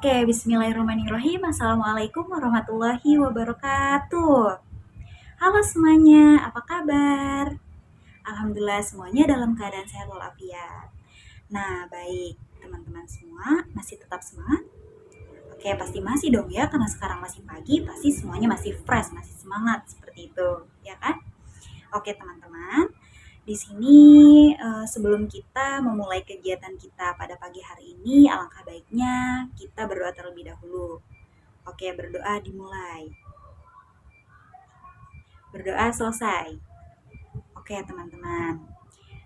Oke, bismillahirrahmanirrahim. Assalamualaikum warahmatullahi wabarakatuh. Halo semuanya, apa kabar? Alhamdulillah semuanya dalam keadaan sehat walafiat. Nah, baik, teman-teman semua masih tetap semangat? Oke, pasti masih dong ya, karena sekarang masih pagi, pasti semuanya masih fresh, masih semangat seperti itu, ya kan? Oke, teman-teman. Di sini sebelum kita memulai kegiatan kita pada pagi hari ini, alangkah baiknya kita berdoa terlebih dahulu. Oke, berdoa dimulai. Berdoa selesai. Oke, teman-teman.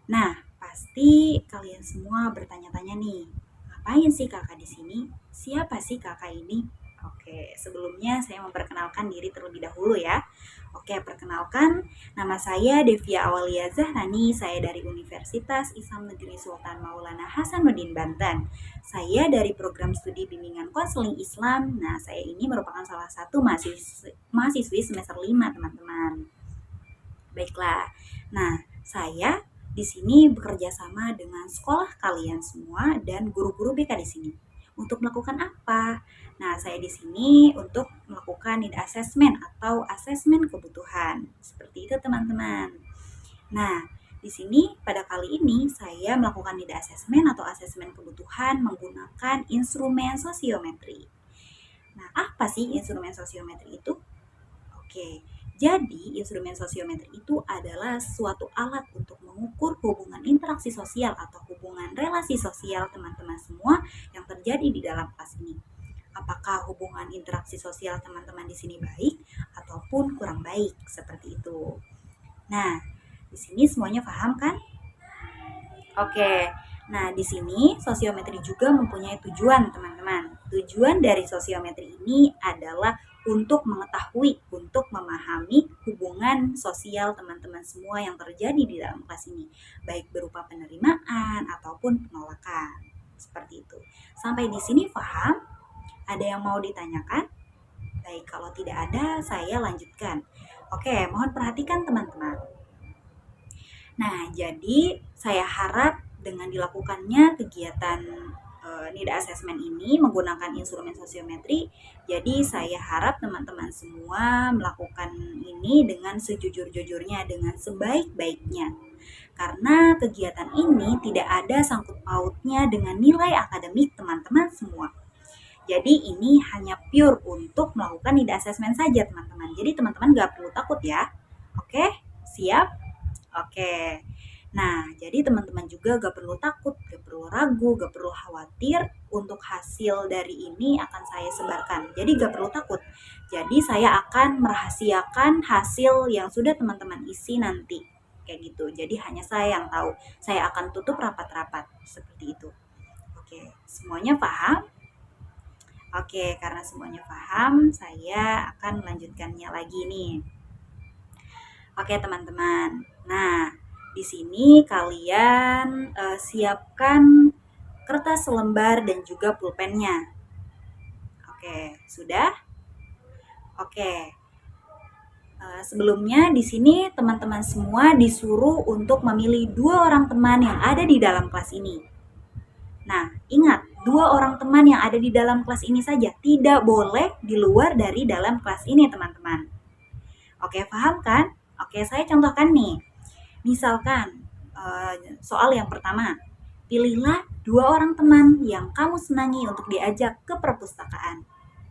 Nah, pasti kalian semua bertanya-tanya nih, ngapain sih kakak di sini? Siapa sih kakak ini? Oke, sebelumnya saya memperkenalkan diri terlebih dahulu ya. Oke, perkenalkan, nama saya Devia Awalia Zahrani, saya dari Universitas Islam Negeri Sultan Maulana Hasanuddin Banten. Saya dari program studi bimbingan konseling Islam. Nah, saya ini merupakan salah satu mahasiswi semester 5, teman-teman. Baiklah. Nah, saya di sini bekerja sama dengan sekolah kalian semua dan guru-guru BK di sini. Untuk melakukan apa? Nah, saya di sini untuk melakukan need assessment atau asesmen kebutuhan. Seperti itu, teman-teman. Nah, di sini pada kali ini saya melakukan need assessment atau asesmen kebutuhan menggunakan instrumen sosiometri. Nah, apa sih instrumen sosiometri itu? Oke, jadi instrumen sosiometri itu adalah suatu alat untuk mengukur hubungan interaksi sosial atau hubungan relasi sosial teman-teman semua yang terjadi di dalam kelas ini. Apakah hubungan interaksi sosial teman-teman di sini baik ataupun kurang baik, seperti itu. Nah, di sini semuanya paham kan? Oke. Nah, di sini sosiometri juga mempunyai tujuan, teman-teman. Tujuan dari sosiometri ini adalah untuk mengetahui, untuk memahami hubungan sosial teman-teman semua yang terjadi di dalam kelas ini, baik berupa penerimaan ataupun penolakan. Seperti itu. Sampai di sini paham? Ada yang mau ditanyakan? Baik, kalau tidak ada, saya lanjutkan. Oke, mohon perhatikan teman-teman. Nah, jadi saya harap dengan dilakukannya kegiatan need assessment ini menggunakan instrumen sosiometri, jadi saya harap teman-teman semua melakukan ini dengan sejujur-jujurnya, dengan sebaik-baiknya. Karena kegiatan ini tidak ada sangkut pautnya dengan nilai akademik teman-teman semua. Jadi ini hanya pure untuk melakukan need assessment saja, teman-teman. Jadi teman-teman gak perlu takut ya. Oke, siap? Oke. Nah, jadi teman-teman juga gak perlu takut, gak perlu ragu, gak perlu khawatir untuk hasil dari ini akan saya sebarkan. Jadi gak perlu takut. Jadi saya akan merahasiakan hasil yang sudah teman-teman isi nanti. Kayak gitu. Jadi hanya saya yang tahu. Saya akan tutup rapat-rapat. Seperti itu. Oke, semuanya paham? Oke, karena semuanya paham, saya akan melanjutkannya lagi nih. Oke, teman-teman. Nah, di sini kalian siapkan kertas selembar dan juga pulpennya. Oke, sudah? Oke. Sebelumnya di sini teman-teman semua disuruh untuk memilih 2 orang teman yang ada di dalam kelas ini. Nah, ingat, 2 orang teman yang ada di dalam kelas ini saja, tidak boleh di luar dari dalam kelas ini, teman-teman. Oke, paham kan? Oke, saya contohkan nih. Misalkan soal yang pertama, pilihlah 2 orang teman yang kamu senangi untuk diajak ke perpustakaan.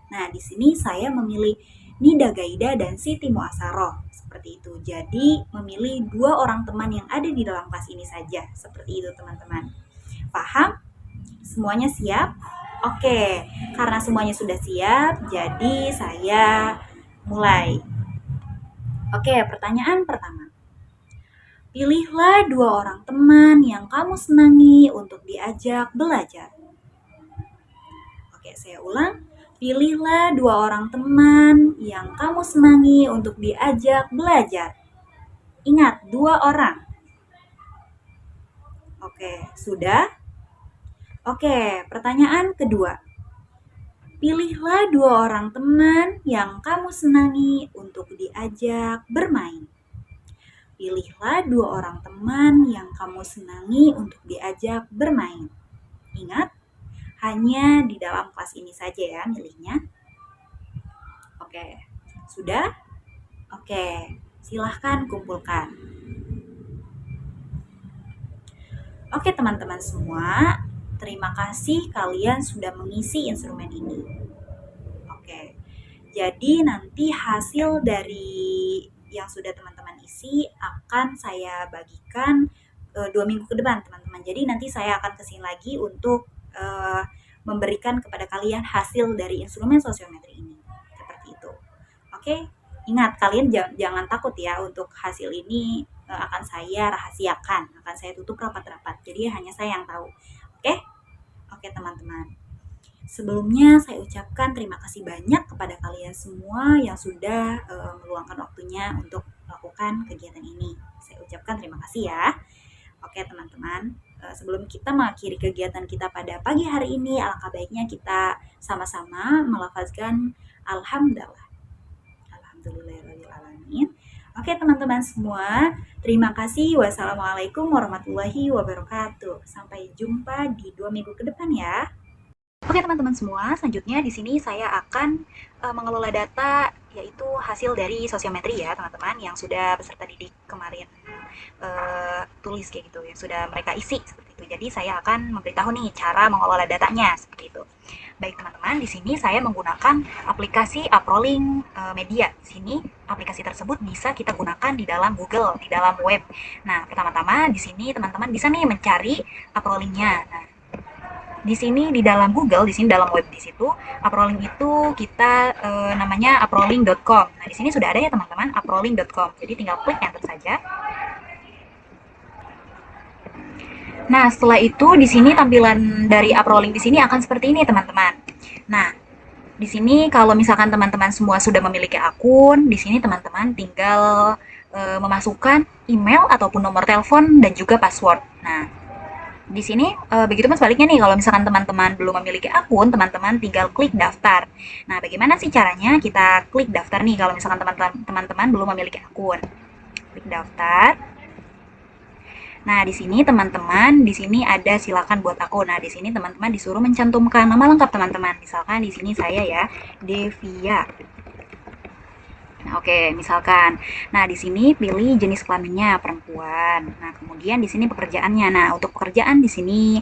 Nah, di sini saya memilih Nida Gaida dan Siti Muasaroh, seperti itu. Jadi, memilih 2 orang teman yang ada di dalam kelas ini saja, seperti itu teman-teman. Paham? Semuanya siap? Oke, karena semuanya sudah siap, jadi saya mulai. Oke, pertanyaan pertama. Pilihlah 2 orang teman yang kamu senangi untuk diajak belajar. Oke, saya ulang. Pilihlah 2 orang teman yang kamu senangi untuk diajak belajar. Ingat, 2 orang. Oke, sudah? Oke, pertanyaan kedua. Pilihlah 2 orang teman yang kamu senangi untuk diajak bermain. Pilihlah 2 orang teman yang kamu senangi untuk diajak bermain. Ingat, hanya di dalam kelas ini saja ya milihnya. Oke, sudah? Oke, silahkan kumpulkan. Oke teman-teman semua, terima kasih kalian sudah mengisi instrumen ini. Oke, jadi nanti hasil dari yang sudah teman-teman isi akan saya bagikan 2 minggu ke depan teman-teman. Jadi nanti saya akan kesini lagi untuk memberikan kepada kalian hasil dari instrumen sosiometri ini. Seperti itu. Oke, ingat kalian jangan takut ya, untuk hasil ini akan saya rahasiakan, akan saya tutup rapat-rapat. Jadi hanya saya yang tahu. Oke? Oke teman-teman. Sebelumnya saya ucapkan terima kasih banyak kepada kalian semua yang sudah meluangkan waktunya untuk melakukan kegiatan ini. Saya ucapkan terima kasih ya. Oke teman-teman, sebelum kita mengakhiri kegiatan kita pada pagi hari ini, alangkah baiknya kita sama-sama melafazkan Alhamdulillah. Alhamdulillahirrahmanirrahim. Oke teman-teman semua, terima kasih. Wassalamualaikum warahmatullahi wabarakatuh. Sampai jumpa di 2 minggu ke depan ya. Oke teman-teman semua, selanjutnya di sini saya akan mengelola data, yaitu hasil dari sosiometri ya teman-teman, yang sudah peserta didik kemarin tulis kayak gitu, yang sudah mereka isi seperti itu. Jadi saya akan memberitahu nih cara mengelola datanya seperti itu. Baik teman-teman, di sini saya menggunakan aplikasi Uprolling Media. Di sini aplikasi tersebut bisa kita gunakan di dalam Google, di dalam web. Nah, pertama-tama di sini teman-teman bisa nih mencari Uprolling-nya. Nah, di sini di dalam Google, di sini dalam web di situ, Uprolling itu kita namanya uprolling.com. Nah, di sini sudah ada ya teman-teman, uprolling.com. Jadi tinggal klik enter saja. Nah, setelah itu di sini tampilan dari Uprolling di sini akan seperti ini, teman-teman. Nah, di sini kalau misalkan teman-teman semua sudah memiliki akun, di sini teman-teman tinggal memasukkan email ataupun nomor telepon dan juga password. Nah, di sini begitu pun sebaliknya nih, kalau misalkan teman-teman belum memiliki akun, teman-teman tinggal klik daftar. Nah, bagaimana sih caranya kita klik daftar nih kalau misalkan teman-teman belum memiliki akun? Klik daftar. Nah, di sini teman-teman, di sini ada silakan buat akun. Nah, di sini teman-teman disuruh mencantumkan nama lengkap teman-teman. Misalkan di sini saya ya, Devia. Nah, oke, misalkan. Nah, di sini pilih jenis kelaminnya perempuan. Nah, kemudian di sini pekerjaannya. Nah, untuk pekerjaan di sini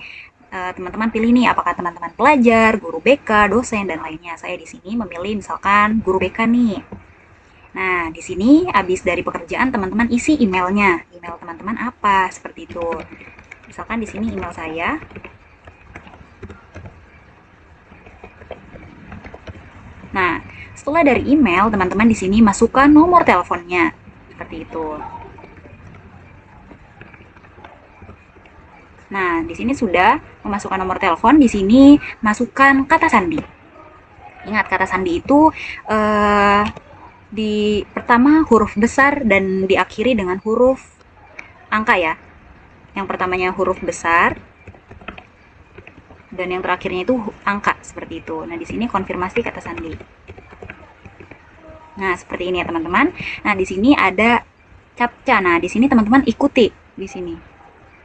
teman-teman pilih nih apakah teman-teman pelajar, guru BK, dosen dan lainnya. Saya di sini memilih misalkan guru BK nih. Nah, di sini habis dari pekerjaan teman-teman isi emailnya. Email teman-teman apa? Seperti itu. Misalkan di sini email saya. Nah, setelah dari email, teman-teman di sini masukkan nomor teleponnya. Seperti itu. Nah, di sini sudah memasukkan nomor telepon, di sini masukkan kata sandi. Ingat, kata sandi itu di pertama huruf besar dan diakhiri dengan huruf angka ya. Yang pertamanya huruf besar dan yang terakhirnya itu angka, seperti itu. Nah, di sini konfirmasi kata sandi. Nah, seperti ini ya teman-teman. Nah, di sini ada captcha. Nah, di sini teman-teman ikuti di sini.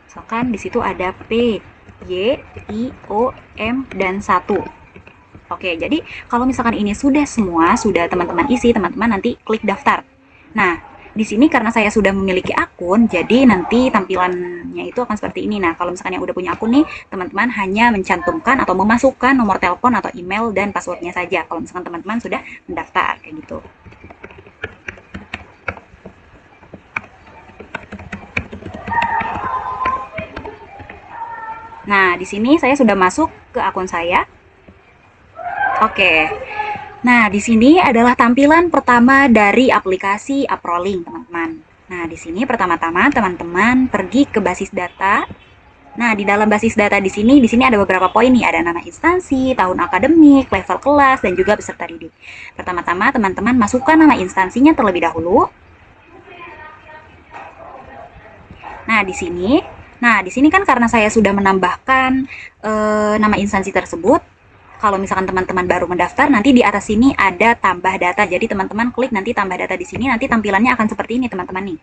Misalkan di situ ada P, Y, I, O, M dan 1. Oke, jadi kalau misalkan ini sudah semua, sudah teman-teman isi, teman-teman nanti klik daftar. Nah, di sini karena saya sudah memiliki akun, jadi nanti tampilannya itu akan seperti ini. Nah, kalau misalkan yang udah punya akun nih, teman-teman hanya mencantumkan atau memasukkan nomor telepon atau email dan passwordnya saja. Kalau misalkan teman-teman sudah mendaftar, kayak gitu. Nah, di sini saya sudah masuk ke akun saya. Oke. Nah, di sini adalah tampilan pertama dari aplikasi Uprolling, teman-teman. Nah, di sini pertama-tama teman-teman pergi ke basis data. Nah, di dalam basis data di sini ada beberapa poin nih, ada nama instansi, tahun akademik, level kelas, dan juga peserta didik. Pertama-tama teman-teman masukkan nama instansinya terlebih dahulu. Nah, di sini kan karena saya sudah menambahkan nama instansi tersebut, kalau misalkan teman-teman baru mendaftar, nanti di atas sini ada tambah data. Jadi teman-teman klik nanti tambah data di sini, nanti tampilannya akan seperti ini teman-teman nih.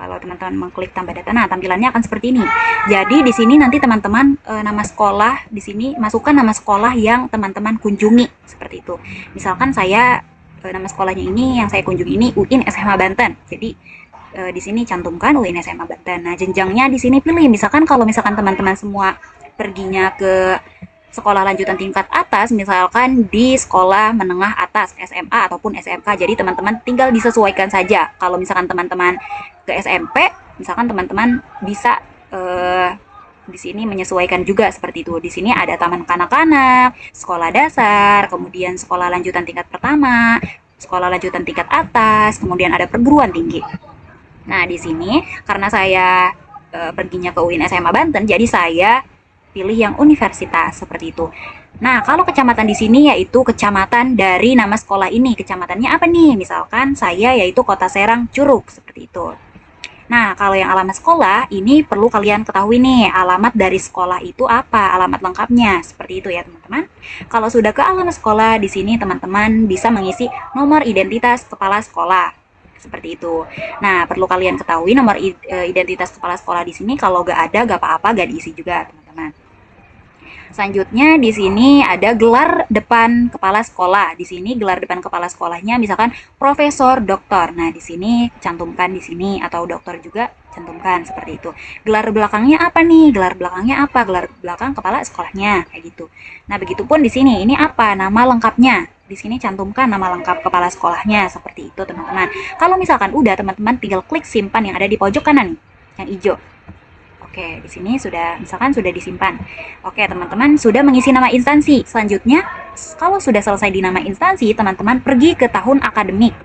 Kalau teman-teman mengklik tambah data, nah tampilannya akan seperti ini. Jadi di sini nanti teman-teman nama sekolah di sini masukkan nama sekolah yang teman-teman kunjungi seperti itu. Misalkan saya nama sekolahnya ini yang saya kunjungi ini UIN SMA Banten. Jadi di sini cantumkan UIN SMA Banten. Nah, jenjangnya di sini pilih. Misalkan kalau misalkan teman-teman semua perginya ke sekolah lanjutan tingkat atas, misalkan di sekolah menengah atas SMA ataupun SMK. Jadi teman-teman tinggal disesuaikan saja. Kalau misalkan teman-teman ke SMP, misalkan teman-teman bisa di sini menyesuaikan juga seperti itu. Di sini ada taman kanak-kanak, sekolah dasar, kemudian sekolah lanjutan tingkat pertama, sekolah lanjutan tingkat atas, kemudian ada perguruan tinggi. Nah, di sini karena saya perginya ke UIN SMA Banten, jadi saya pilih yang universitas seperti itu. Nah, kalau kecamatan di sini yaitu kecamatan dari nama sekolah ini. Kecamatannya apa nih? Misalkan saya yaitu Kota Serang Curug seperti itu. Nah, kalau yang alamat sekolah ini perlu kalian ketahui nih, alamat dari sekolah itu apa, alamat lengkapnya. Seperti itu ya, teman-teman. Kalau sudah ke alamat sekolah, di sini teman-teman bisa mengisi nomor identitas kepala sekolah. Seperti itu. Nah, perlu kalian ketahui nomor identitas kepala sekolah di sini kalau nggak ada, nggak apa-apa, nggak diisi juga, teman-teman. Selanjutnya di sini ada gelar depan kepala sekolah. Di sini gelar depan kepala sekolahnya misalkan profesor, doktor. Nah, di sini cantumkan di sini atau dokter juga cantumkan seperti itu. Gelar belakangnya apa nih? Gelar belakangnya apa? Gelar belakang kepala sekolahnya kayak gitu. Nah, begitupun di sini. Ini apa? Nama lengkapnya. Di sini cantumkan nama lengkap kepala sekolahnya seperti itu, teman-teman. Kalau misalkan udah, teman-teman tinggal klik simpan yang ada di pojok kanan nih, yang hijau. Oke, di sini sudah, misalkan sudah disimpan. Oke, teman-teman sudah mengisi nama instansi. Selanjutnya, kalau sudah selesai di nama instansi, teman-teman pergi ke tahun akademik.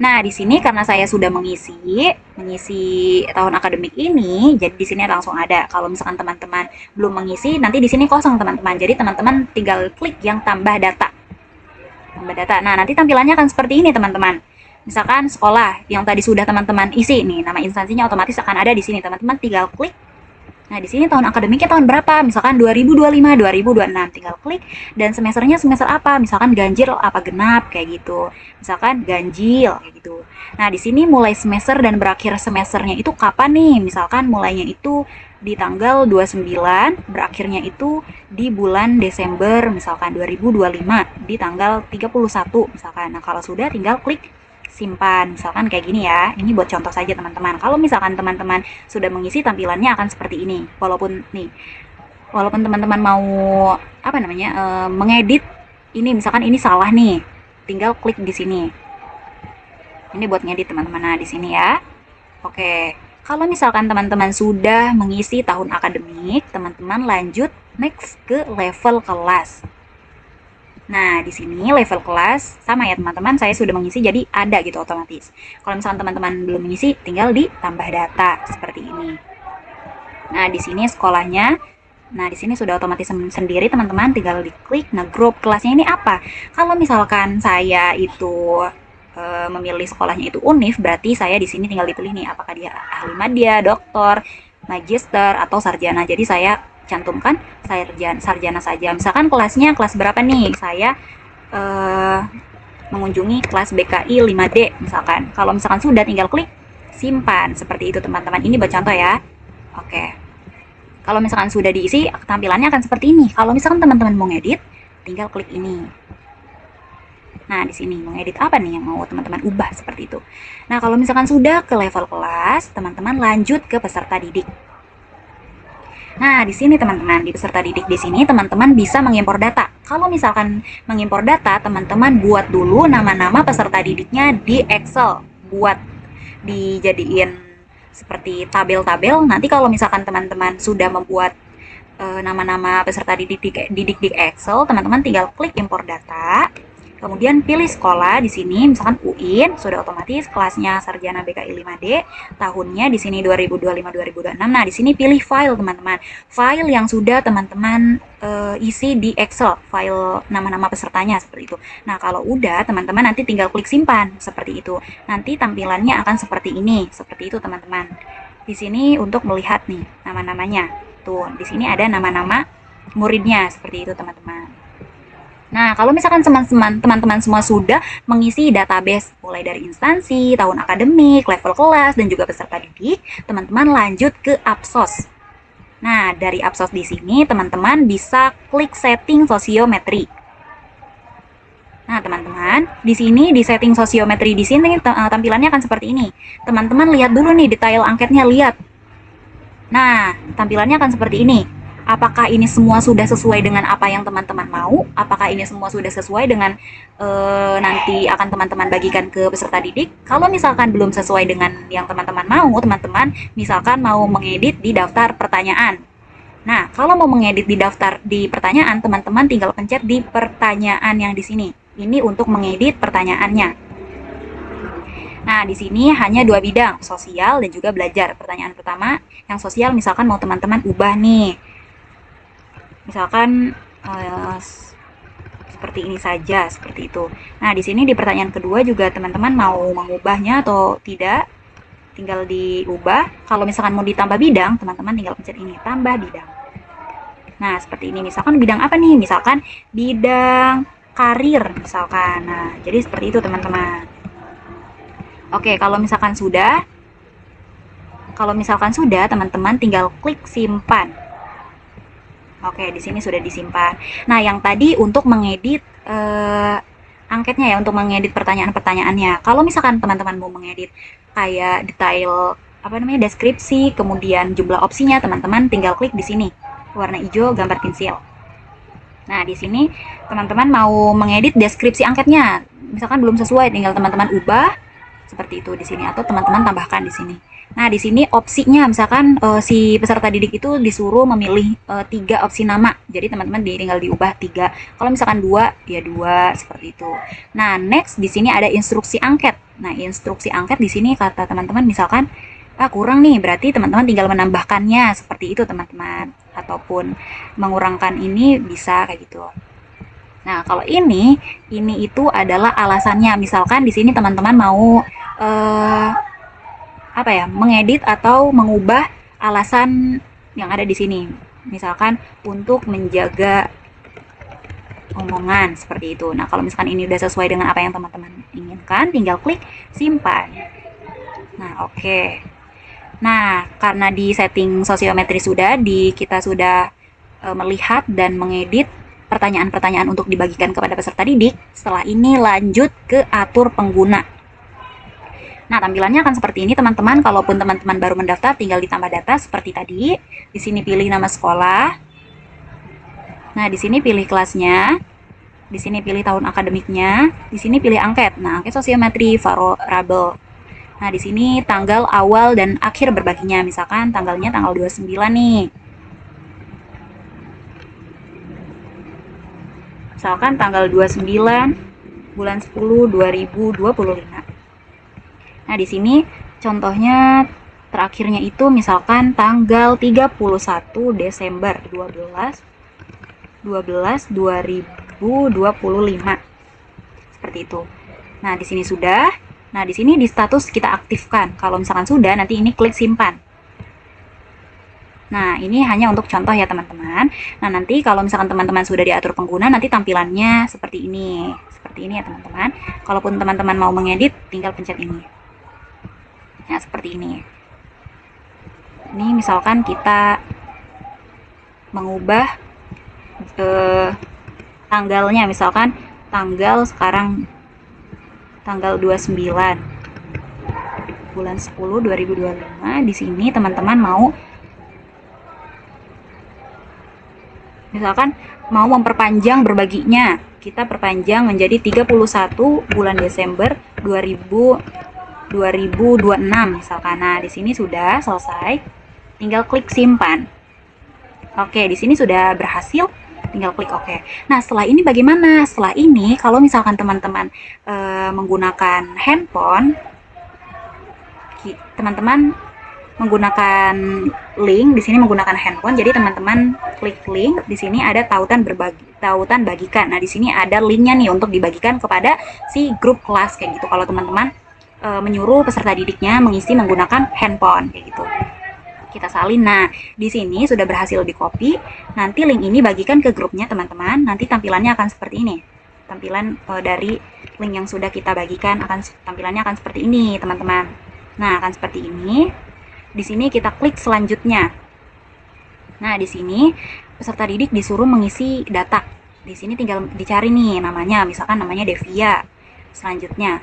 Nah, di sini karena saya sudah mengisi tahun akademik ini, jadi di sini langsung ada. Kalau misalkan teman-teman belum mengisi, nanti di sini kosong, teman-teman. Jadi teman-teman tinggal klik yang tambah data. Tambah data. Nah, nanti tampilannya akan seperti ini, teman-teman. Misalkan sekolah yang tadi sudah teman-teman isi nih, nama instansinya otomatis akan ada di sini. Teman-teman tinggal klik. Nah, di sini tahun akademiknya tahun berapa? Misalkan 2025, 2026. Tinggal klik dan semesternya semester apa? Misalkan ganjil apa genap kayak gitu. Misalkan ganjil kayak gitu. Nah, di sini mulai semester dan berakhir semesternya itu kapan nih? Misalkan mulainya itu di tanggal 29, berakhirnya itu di bulan Desember misalkan 2025 di tanggal 31 misalkan. Nah, kalau sudah tinggal klik simpan, misalkan kayak gini ya. Ini buat contoh saja, teman-teman. Kalau misalkan teman-teman sudah mengisi, tampilannya akan seperti ini. Walaupun teman-teman mau mengedit ini, misalkan ini salah nih, tinggal klik di sini. Ini buat ngedit, teman-teman. Nah, di sini ya. Oke. Kalau misalkan teman-teman sudah mengisi tahun akademik, teman-teman lanjut next ke level kelas. Nah, di sini level kelas sama ya, teman-teman. Saya sudah mengisi jadi ada gitu otomatis. Kalau misalkan teman-teman belum mengisi, tinggal ditambah data seperti ini. Nah, di sini sekolahnya. Nah, di sini sudah otomatis sendiri, teman-teman. Tinggal diklik. Nah, grup kelasnya ini apa? Kalau misalkan saya itu memilih sekolahnya itu UNIF, berarti saya di sini tinggal dipilih nih apakah dia ahli madya, doktor, magister atau sarjana. Jadi saya cantumkan sarjana saja. Misalkan kelasnya kelas berapa nih? Saya mengunjungi kelas BKI 5D misalkan. Kalau misalkan sudah, tinggal klik simpan. Seperti itu, teman-teman. Ini buat contoh ya. Oke. Kalau misalkan sudah diisi, tampilannya akan seperti ini. Kalau misalkan teman-teman mau ngedit, tinggal klik ini. Nah, di sini mengedit apa nih yang mau teman-teman ubah seperti itu. Nah, kalau misalkan sudah ke level kelas, teman-teman lanjut ke peserta didik. Nah, di sini teman-teman, di peserta didik di sini teman-teman bisa mengimpor data. Kalau misalkan mengimpor data, teman-teman buat dulu nama-nama peserta didiknya di Excel, buat dijadiin seperti tabel-tabel. Nanti kalau misalkan teman-teman sudah membuat nama-nama peserta didik di Excel, teman-teman tinggal klik impor data. Kemudian pilih sekolah di sini, misalkan UIN, sudah otomatis kelasnya sarjana BKI 5D, tahunnya di sini 2025-2026. Nah, di sini pilih file, teman-teman. File yang sudah teman-teman isi di Excel, file nama-nama pesertanya seperti itu. Nah, kalau udah, teman-teman nanti tinggal klik simpan seperti itu. Nanti tampilannya akan seperti ini, seperti itu, teman-teman. Di sini untuk melihat nih nama-namanya. Tuh, di sini ada nama-nama muridnya seperti itu, teman-teman. Nah, kalau misalkan teman-teman semua sudah mengisi database mulai dari instansi, tahun akademik, level kelas, dan juga peserta didik, teman-teman lanjut ke Absos. Nah, dari Absos di sini teman-teman bisa klik setting sosiometri. Nah, teman-teman, di sini di setting sosiometri di sini tampilannya akan seperti ini. Teman-teman lihat dulu nih detail angketnya, lihat. Nah, tampilannya akan seperti ini. Apakah ini semua sudah sesuai dengan apa yang teman-teman mau? Apakah ini semua sudah sesuai dengan nanti akan teman-teman bagikan ke peserta didik? Kalau misalkan belum sesuai dengan yang teman-teman mau, teman-teman misalkan mau mengedit di daftar pertanyaan. Nah, kalau mau mengedit di daftar di pertanyaan, teman-teman tinggal pencet di pertanyaan yang di sini. Ini untuk mengedit pertanyaannya. Nah, di sini hanya dua bidang, sosial dan juga belajar. Pertanyaan pertama, yang sosial misalkan mau teman-teman ubah nih. Misalkan seperti ini saja, seperti itu. Nah, di sini di pertanyaan kedua juga teman-teman mau mengubahnya atau tidak, tinggal diubah. Kalau misalkan mau ditambah bidang, teman-teman tinggal pencet ini, tambah bidang. Nah, seperti ini. Misalkan bidang apa nih? Misalkan bidang karir, misalkan. Nah, jadi seperti itu, teman-teman. Oke, kalau misalkan sudah, teman-teman tinggal klik simpan. Oke, di sini sudah disimpan. Nah, yang tadi untuk mengedit angketnya ya, untuk mengedit pertanyaan-pertanyaannya. Kalau misalkan teman-teman mau mengedit kayak detail deskripsi, kemudian jumlah opsinya, teman-teman tinggal klik di sini, warna hijau gambar pensil. Nah, di sini teman-teman mau mengedit deskripsi angketnya, misalkan belum sesuai, tinggal teman-teman ubah seperti itu di sini, atau teman-teman tambahkan di sini. Nah, di sini opsinya misalkan si peserta didik itu disuruh memilih 3 opsi nama. Jadi teman-teman tinggal diubah 3. Kalau misalkan 2, ya 2 seperti itu. Nah, next di sini ada instruksi angket. Nah, instruksi angket di sini kata teman-teman misalkan kurang nih, berarti teman-teman tinggal menambahkannya seperti itu, teman-teman. Ataupun mengurangkan ini bisa kayak gitu. Nah, kalau ini itu adalah alasannya. Misalkan di sini teman-teman mau mengedit atau mengubah alasan yang ada di sini. Misalkan untuk menjaga omongan seperti itu. Nah, kalau misalkan ini udah sesuai dengan apa yang teman-teman inginkan, tinggal klik simpan. Nah, oke. Nah, karena di setting sosiometri kita sudah melihat dan mengedit pertanyaan-pertanyaan untuk dibagikan kepada peserta didik. Setelah ini lanjut ke atur pengguna. Nah, tampilannya akan seperti ini, teman-teman. Kalaupun teman-teman baru mendaftar, tinggal ditambah data seperti tadi. Di sini pilih nama sekolah. Nah, di sini pilih kelasnya. Di sini pilih tahun akademiknya. Di sini pilih angket. Nah, angket sosiometri variabel. Nah, di sini tanggal awal dan akhir berbaginya. Misalkan tanggalnya tanggal 29 nih. Misalkan tanggal 29 bulan 10 2025. Nah, di sini contohnya terakhirnya itu misalkan tanggal 31 Desember 2025. Seperti itu. Nah, di sini sudah. Nah, di sini di status kita aktifkan. Kalau misalkan sudah, nanti ini klik simpan. Nah, ini hanya untuk contoh ya, teman-teman. Nah, nanti kalau misalkan teman-teman sudah diatur pengguna, nanti tampilannya seperti ini. Seperti ini ya, teman-teman. Kalaupun teman-teman mau mengedit, tinggal pencet ini. Nah, seperti ini. Ini misalkan kita mengubah tanggalnya, misalkan sekarang tanggal 29 bulan 10 2025. Di sini teman-teman mau misalkan mau memperpanjang berbaginya, kita perpanjang menjadi 31 bulan Desember 2026 misalkan. Nah, di sini sudah selesai, tinggal klik simpan. Oke, di sini sudah berhasil, tinggal klik oke. Nah, setelah ini bagaimana? Setelah ini kalau misalkan teman-teman menggunakan handphone, teman-teman menggunakan link, di sini menggunakan handphone, jadi teman-teman klik link, di sini ada tautan bagikan. Nah, di sini ada linknya nih untuk dibagikan kepada si grup kelas kayak gitu. Kalau teman-teman menyuruh peserta didiknya mengisi menggunakan handphone kayak gitu. kita salin. Nah, di sini sudah berhasil di-copy. Nanti link ini bagikan ke grupnya teman-teman. Nanti tampilannya akan seperti ini. Tampilan dari link yang sudah kita bagikan tampilannya akan seperti ini, teman-teman. Nah, akan seperti ini. Di sini kita klik selanjutnya. Nah, di sini peserta didik disuruh mengisi data. Di sini tinggal dicari nih namanya, misalkan namanya Devia. Selanjutnya.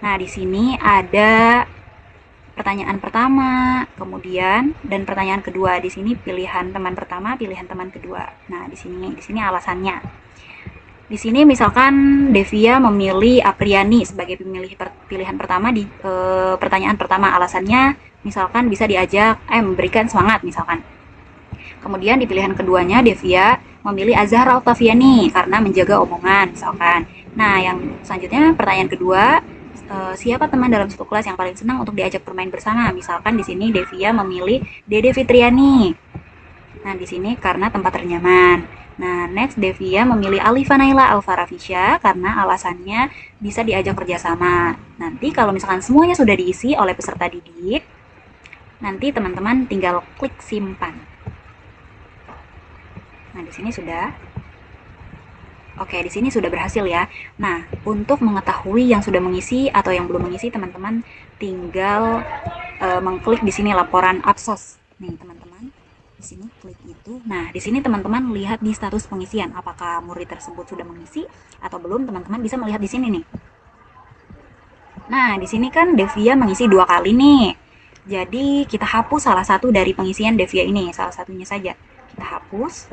Nah, di sini ada pertanyaan pertama, kemudian dan pertanyaan kedua. Di sini pilihan teman pertama, pilihan teman kedua. Nah, di sini alasannya. Di sini misalkan Devia memilih Apriani sebagai pilihan pertama di pertanyaan pertama. Alasannya misalkan bisa diajak memberikan semangat misalkan. Kemudian di pilihan keduanya Devia memilih Azhar Oktaviani karena menjaga omongan misalkan. Nah, yang selanjutnya pertanyaan kedua, siapa teman dalam satu kelas yang paling senang untuk diajak bermain bersama? Misalkan di sini Devia memilih Dede Fitriani. Nah, di sini karena tempat ternyaman. Nah, next Devia memilih Alifa Naila Alfarafisya karena alasannya bisa diajak kerjasama. Nanti kalau misalkan semuanya sudah diisi oleh peserta didik, nanti teman-teman tinggal klik simpan. Nah, di sini sudah. Oke, di sini sudah berhasil ya. Nah, untuk mengetahui yang sudah mengisi atau yang belum mengisi, teman-teman tinggal mengklik di sini laporan absos. Nih, teman-teman. Di sini klik itu. Nah, di sini teman-teman lihat di status pengisian apakah murid tersebut sudah mengisi atau belum. Teman-teman bisa melihat di sini nih. Nah, di sini kan Devia mengisi 2 kali nih. Jadi, kita hapus salah satu dari pengisian Devia ini, salah satunya saja. Kita hapus.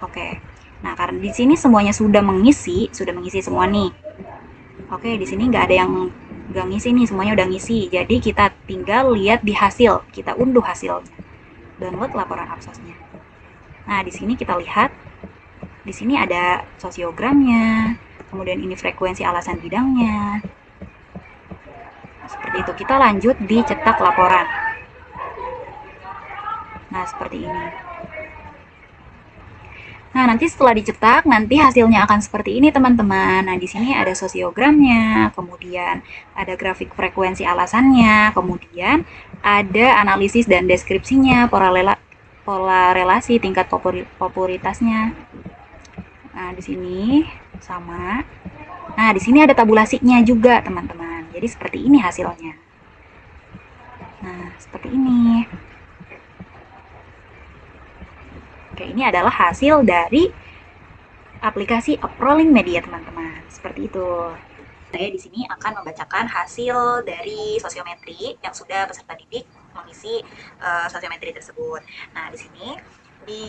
Oke. Nah, karena di sini semuanya sudah mengisi semua nih. Oke, di sini nggak ada yang nggak ngisi nih, semuanya udah ngisi. Jadi kita tinggal lihat di hasil, kita unduh hasilnya. Download laporan absosnya. Nah, di sini kita lihat, di sini ada sosiogramnya, kemudian ini frekuensi alasan bidangnya. Seperti itu, kita lanjut dicetak laporan. Nah, seperti ini. Nah, nanti setelah dicetak, nanti hasilnya akan seperti ini, teman-teman. Nah, di sini ada sosiogramnya, kemudian ada grafik frekuensi alasannya, kemudian ada analisis dan deskripsinya, pola relasi tingkat popularitasnya. Nah, di sini sama. Nah, di sini ada tabulasinya juga, teman-teman. Jadi seperti ini hasilnya. Nah, seperti ini. Oke, ini adalah hasil dari aplikasi Uprolink Media, teman-teman. Seperti itu. Saya di sini akan membacakan hasil dari sosiometri yang sudah peserta didik mengisi sosiometri tersebut. Nah, di sini di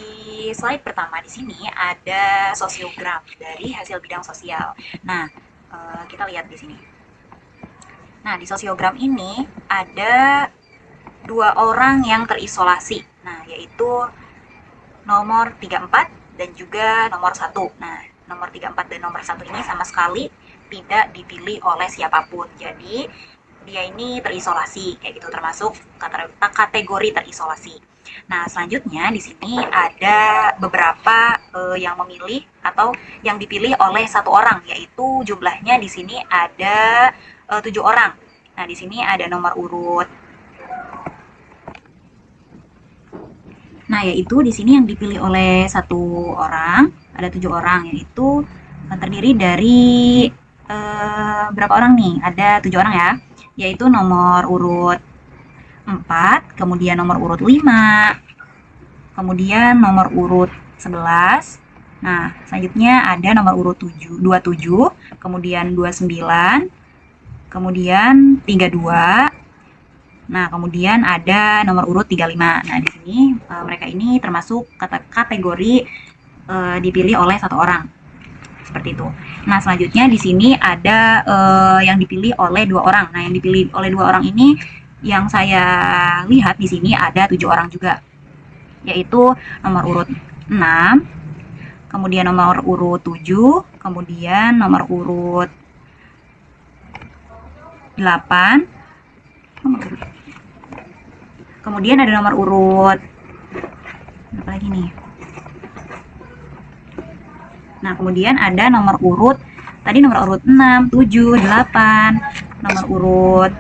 slide pertama di sini ada sosiogram dari hasil bidang sosial. Nah, kita lihat di sini. Nah, di sosiogram ini ada 2 orang yang terisolasi. Nah, yaitu nomor 34 dan juga nomor 1. Nah, nomor 34 dan nomor 1 ini sama sekali tidak dipilih oleh siapapun. Jadi, dia ini terisolasi, kayak gitu, termasuk kategori terisolasi. Nah, selanjutnya di sini ada beberapa yang memilih atau yang dipilih oleh 1 orang, yaitu jumlahnya di sini ada 7 orang. Nah, di sini ada nomor urut. Nah, yaitu di sini yang dipilih oleh 1 orang, ada 7 orang, yaitu terdiri dari berapa orang nih? Ada 7 orang ya, yaitu nomor urut 4, kemudian nomor urut 5, kemudian nomor urut 11. Nah, selanjutnya ada nomor urut 27, kemudian 29, kemudian 32. Nah, kemudian ada nomor urut 35. Nah, di sini mereka ini termasuk kategori dipilih oleh 1 orang. Seperti itu. Nah, selanjutnya di sini ada yang dipilih oleh 2 orang. Nah, yang dipilih oleh 2 orang ini yang saya lihat di sini ada 7 orang juga. Yaitu nomor urut 6, kemudian nomor urut 7, kemudian nomor urut 8, kemudian ada nomor urut apa lagi nih? Nah, kemudian ada nomor urut tadi nomor urut 6, 7, 8, nomor urut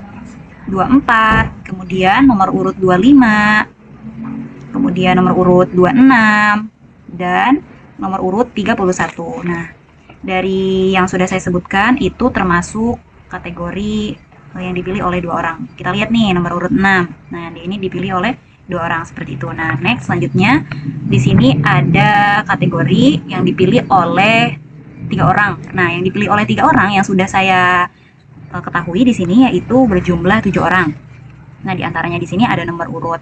24, kemudian kemudian nomor urut 25, kemudian nomor urut 26, dan nomor urut 31. Nah, dari yang sudah saya sebutkan itu termasuk kategori yang dipilih oleh dua orang. Kita lihat nih nomor urut 6. Nah, ini dipilih oleh dua orang seperti itu. Nah, next selanjutnya di sini ada kategori yang dipilih oleh 3 orang. Nah, yang dipilih oleh 3 orang yang sudah saya ketahui di sini yaitu berjumlah 7 orang. Nah, diantaranya di sini ada nomor urut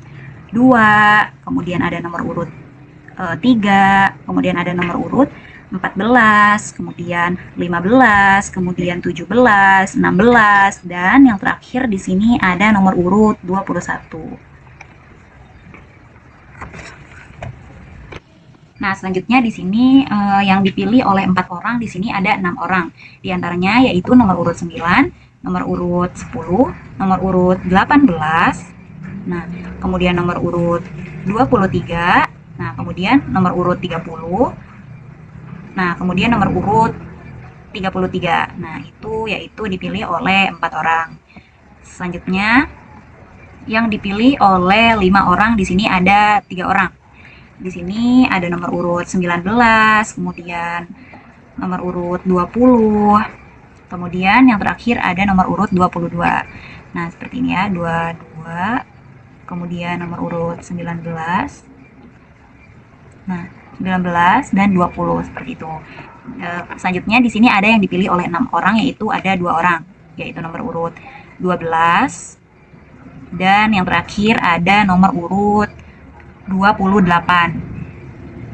2, kemudian ada nomor urut 3, kemudian ada nomor urut 14, kemudian 15, kemudian 17, 16, dan yang terakhir di sini ada nomor urut 21. Nah, selanjutnya di sini yang dipilih oleh 4 orang, di sini ada 6 orang. Di antaranya yaitu nomor urut 9, nomor urut 10, nomor urut 18, nah, kemudian nomor urut 23, nah, kemudian nomor urut 30, nah, kemudian nomor urut 33. Nah, itu yaitu dipilih oleh 4 orang. Selanjutnya yang dipilih oleh 5 orang, di sini ada 3 orang. Di sini ada nomor urut 19, kemudian nomor urut 20, kemudian yang terakhir ada nomor urut 22. Nah, seperti ini ya, 22, kemudian nomor urut 19, nah, 19 dan 20 seperti itu. Selanjutnya di sini ada yang dipilih oleh 6 orang, yaitu ada 2 orang, yaitu nomor urut 12, dan yang terakhir ada nomor urut 28.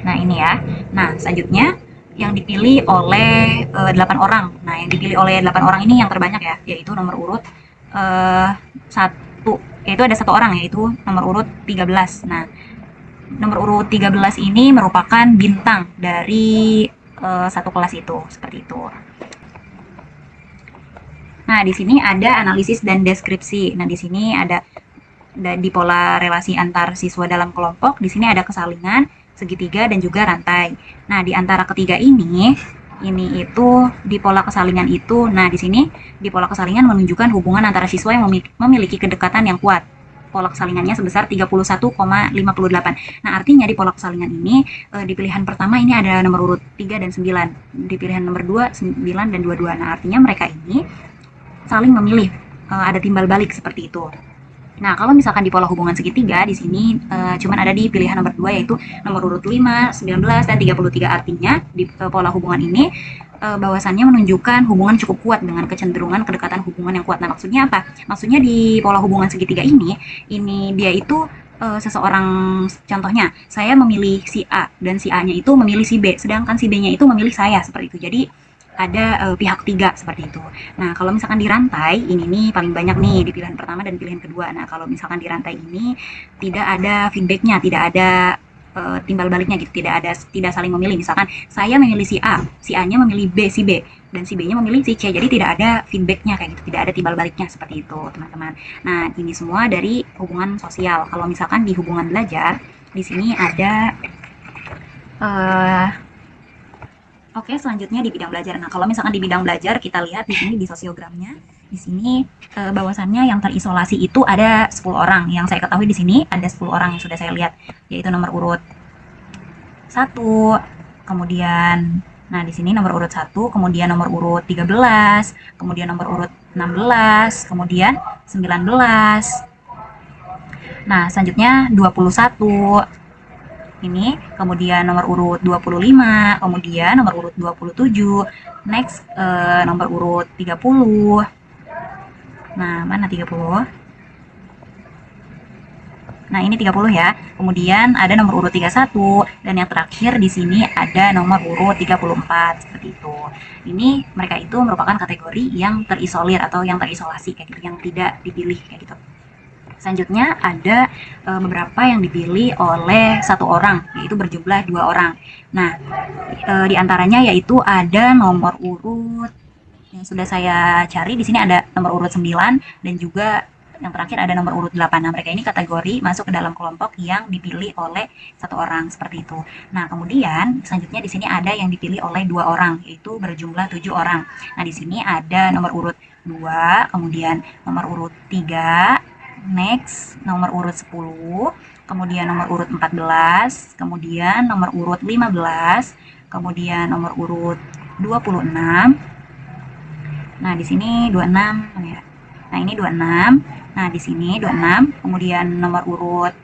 Nah, ini ya. Nah, selanjutnya yang dipilih oleh 8 orang. Nah, yang dipilih oleh 8 orang ini yang terbanyak ya, yaitu nomor urut 1, yaitu ada 1 orang, yaitu nomor urut 13. Nah, nomor urut 13 ini merupakan bintang dari satu kelas itu, seperti itu. Nah, di sini ada analisis dan deskripsi. Nah, di sini ada di pola relasi antar siswa dalam kelompok, di sini ada kesalingan, segitiga, dan juga rantai. Nah, di antara ketiga ini itu di pola kesalingan itu, nah di sini di pola kesalingan menunjukkan hubungan antara siswa yang memiliki kedekatan yang kuat. Pola kesalingannya sebesar 31,58. Nah, artinya di pola kesalingan ini di pilihan pertama ini ada nomor urut 3 dan 9. Di pilihan nomor 2, 9 dan 22. Nah, artinya mereka ini saling memilih, ada timbal balik seperti itu. Nah, kalau misalkan di pola hubungan segitiga, di sini cuman ada di pilihan nomor 2, yaitu nomor urut 5, 19, dan 33. Artinya, di pola hubungan ini bahwasannya menunjukkan hubungan cukup kuat dengan kecenderungan kedekatan hubungan yang kuat. Nah, maksudnya apa? Maksudnya di pola hubungan segitiga ini dia itu seseorang, contohnya, saya memilih si A, dan si A-nya itu memilih si B, sedangkan si B-nya itu memilih saya, seperti itu. Jadi, ada pihak ketiga seperti itu. Nah, kalau misalkan di rantai ini nih paling banyak nih di pilihan pertama dan pilihan kedua. Nah, kalau misalkan di rantai ini tidak ada feedbacknya, tidak ada timbal baliknya gitu, tidak saling memilih. Misalkan saya memilih si A, si A-nya memilih B, si B, dan si B-nya memilih si C. Jadi tidak ada feedbacknya kayak gitu, tidak ada timbal baliknya seperti itu, teman-teman. Nah, ini semua dari hubungan sosial. Kalau misalkan di hubungan belajar, di sini ada Oke, selanjutnya di bidang belajar. Nah, kalau misalkan di bidang belajar, kita lihat di sini di sosiogramnya, di sini bahwasannya yang terisolasi itu ada 10 orang. Yang saya ketahui di sini ada 10 orang yang sudah saya lihat, yaitu nomor urut 1, kemudian nah di sini nomor urut 1, kemudian nomor urut 13, kemudian nomor urut 16, kemudian 19. Nah, selanjutnya 21 ini, kemudian nomor urut 25, kemudian nomor urut 27, next nomor urut 30. Nah, mana 30? Nah, ini 30 ya. Kemudian ada nomor urut 31, dan yang terakhir di sini ada nomor urut 34, seperti itu. Ini mereka itu merupakan kategori yang terisolir atau yang terisolasi kayak gitu, yang tidak dipilih kayak gitu. Selanjutnya ada beberapa yang dipilih oleh 1 orang, yaitu berjumlah 2 orang. Nah, di antaranya yaitu ada nomor urut yang sudah saya cari, di sini ada nomor urut 9 dan juga yang terakhir ada nomor urut 8. Nah, mereka ini kategori masuk ke dalam kelompok yang dipilih oleh 1 orang, seperti itu. Nah, kemudian selanjutnya di sini ada yang dipilih oleh 2 orang, yaitu berjumlah 7 orang. Nah, di sini ada nomor urut 2, kemudian nomor urut 3, Next, nomor urut 10, kemudian nomor urut 14, kemudian nomor urut 15, kemudian nomor urut 26. Nah, di sini 26 ya. Nah, ini 26. Nah, di sini 26, kemudian nomor urut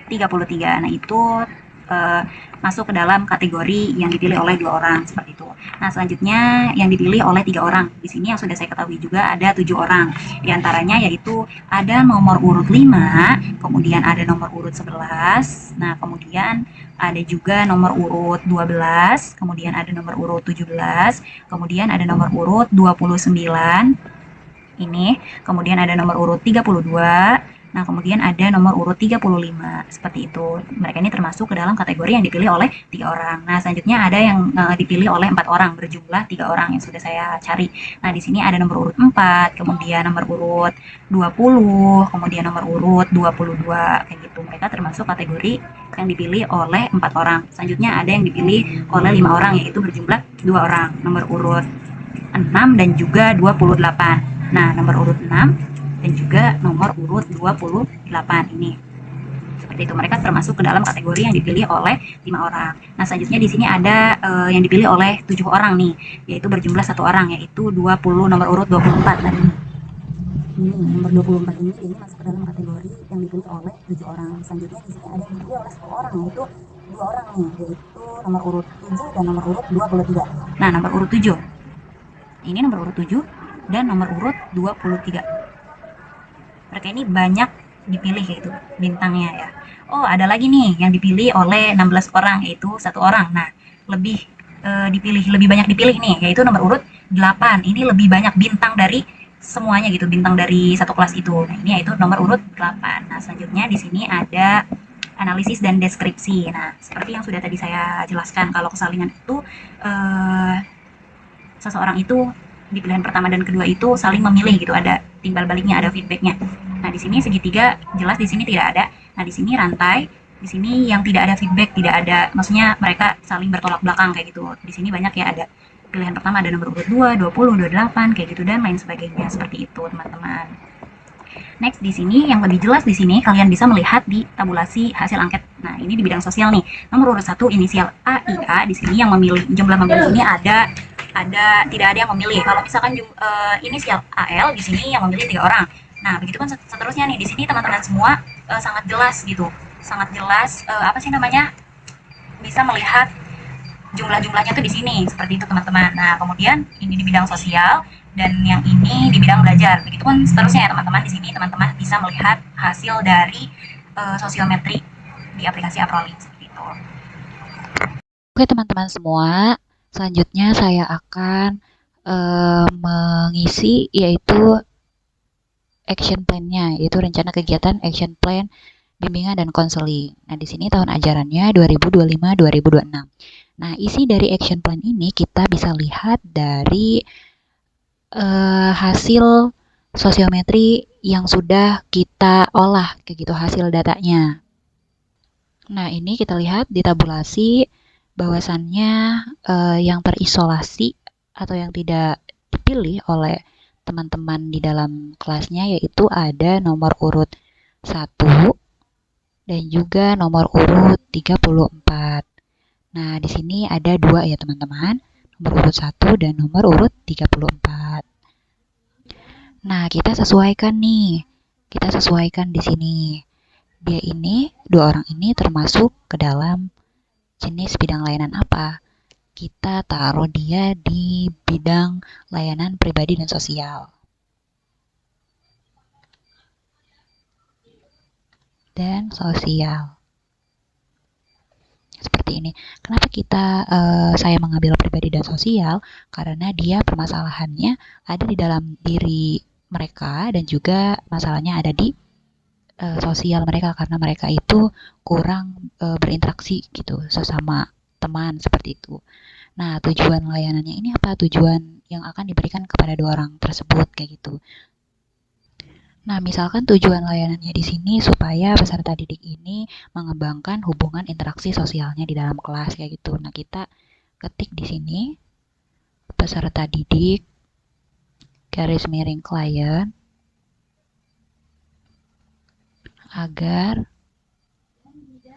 33. Nah, itu eh, masuk ke dalam kategori yang dipilih oleh 2 orang seperti itu. Nah, selanjutnya yang dipilih oleh 3 orang. Di sini yang sudah saya ketahui juga ada 7 orang. Di antaranya yaitu ada nomor urut 5, kemudian ada nomor urut 11, nah kemudian ada juga nomor urut 12, kemudian ada nomor urut 17, kemudian ada nomor urut 29 ini, kemudian ada nomor urut 32, nah kemudian ada nomor urut 35, seperti itu. Mereka ini termasuk ke dalam kategori yang dipilih oleh 3 orang. Nah, selanjutnya ada yang dipilih oleh 4 orang, berjumlah 3 orang yang sudah saya cari. Nah, di sini ada nomor urut 4, kemudian nomor urut 20, kemudian nomor urut 22, kayak gitu. Mereka termasuk kategori yang dipilih oleh 4 orang. Selanjutnya ada yang dipilih oleh 5 orang, yaitu berjumlah 2 orang, nomor urut 6 dan juga 28. Nah, nomor urut 6 dan juga nomor urut 28 ini. Seperti itu, mereka termasuk ke dalam kategori yang dipilih oleh 5 orang. Nah, selanjutnya di sini ada yang dipilih oleh 7 orang nih, yaitu berjumlah 1 orang, yaitu 20, nomor urut 24. Nah, ini nomor 24 ini masuk ke dalam kategori yang dipilih oleh 7 orang. Selanjutnya di sini ada yang dipilih oleh 10 orang, yaitu 2 orang nih, yaitu nomor urut 7 dan nomor urut 23. Nah, nomor urut 7 ini nomor urut 7 dan nomor urut 23. Mereka ini banyak dipilih yaitu bintangnya ya. Oh, ada lagi nih yang dipilih oleh 16 orang, yaitu 1 orang. Nah, lebih lebih banyak dipilih nih, yaitu nomor urut 8. Ini lebih banyak bintang dari semuanya gitu, bintang dari satu kelas itu. Nah, ini yaitu nomor urut 8. Nah, selanjutnya di sini ada analisis dan deskripsi. Nah, seperti yang sudah tadi saya jelaskan, kalau kesalingan itu eh, seseorang itu di pilihan pertama dan kedua itu saling memilih gitu, ada timbal baliknya, ada feedbacknya. Nah, di sini segitiga jelas di sini tidak ada. Nah, di sini rantai, di sini yang tidak ada feedback, tidak ada, maksudnya mereka saling bertolak belakang kayak gitu. Di sini banyak ya, ada pilihan pertama ada nomor urut 2, 20, 28 kayak gitu dan lain sebagainya, seperti itu teman-teman. Next, di sini yang lebih jelas, di sini kalian bisa melihat di tabulasi hasil angket. Nah, ini di bidang sosial nih. Nomor urut 1 inisial AIA, di sini yang memilih, jumlah memilih ini tidak ada yang memilih. Kalau misalkan inisial AL, di sini yang memilih 3 orang. Nah, begitu kan seterusnya nih. Di sini teman-teman semua sangat jelas gitu. Sangat jelas apa sih namanya? Bisa melihat jumlah-jumlahnya tuh di sini, seperti itu teman-teman. Nah, kemudian ini di bidang sosial dan yang ini di bidang belajar. Begitupun seterusnya ya teman-teman. Di sini teman-teman bisa melihat hasil dari sosiometri di aplikasi Aprolink seperti itu. Oke teman-teman semua, selanjutnya saya akan mengisi yaitu action plan-nya, yaitu rencana kegiatan action plan bimbingan dan konseling. Nah, di sini tahun ajarannya 2025-2026. Nah, isi dari action plan ini kita bisa lihat dari hasil sosiometri yang sudah kita olah, kayak gitu hasil datanya. Nah, ini kita lihat di tabulasi bahwasannya yang terisolasi atau yang tidak dipilih oleh teman-teman di dalam kelasnya yaitu ada nomor urut 1 dan juga nomor urut 34. Nah, di sini ada 2 ya teman-teman, nomor urut 1 dan nomor urut 34. Nah, kita sesuaikan nih. Kita sesuaikan di sini. Dia ini, 2 orang ini termasuk ke dalam jenis bidang layanan apa? Kita taruh dia di bidang layanan pribadi dan sosial. Dan sosial. Seperti ini. Kenapa saya mengambil pribadi dan sosial? Karena dia permasalahannya ada di dalam diri mereka dan juga masalahnya ada di sosial mereka karena mereka itu kurang berinteraksi gitu sesama teman seperti itu. Nah, tujuan layanannya ini apa? Tujuan yang akan diberikan kepada 2 orang tersebut kayak gitu. Nah, misalkan tujuan layanannya di sini supaya peserta didik ini mengembangkan hubungan interaksi sosialnya di dalam kelas kayak gitu. Nah, kita ketik di sini peserta didik garis miring klien agar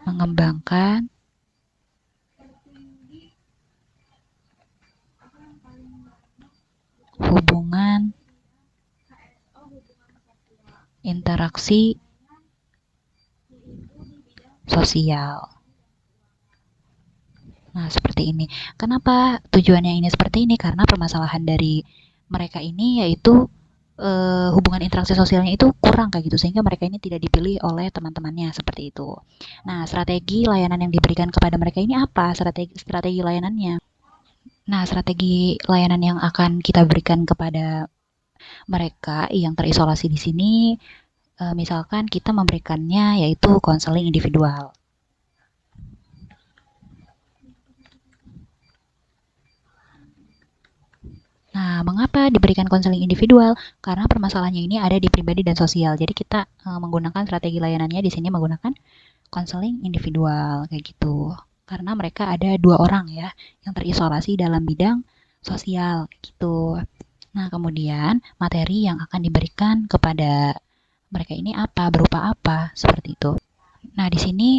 mengembangkan hubungan interaksi sosial. Nah, seperti ini. Kenapa tujuannya ini seperti ini? Karena permasalahan dari mereka ini yaitu hubungan interaksi sosialnya itu kurang kayak gitu, sehingga mereka ini tidak dipilih oleh teman-temannya seperti itu. Nah, strategi layanan yang diberikan kepada mereka ini apa? Strategi layanannya. Nah, strategi layanan yang akan kita berikan kepada mereka yang terisolasi di sini, misalkan kita memberikannya yaitu konseling individual. Nah, mengapa diberikan konseling individual? Karena permasalahannya ini ada di pribadi dan sosial. Jadi kita menggunakan strategi layanannya di sini menggunakan konseling individual kayak gitu. Karena mereka ada 2 orang ya yang terisolasi dalam bidang sosial gitu. Nah, kemudian materi yang akan diberikan kepada mereka ini apa, berupa apa, seperti itu. Nah, di sini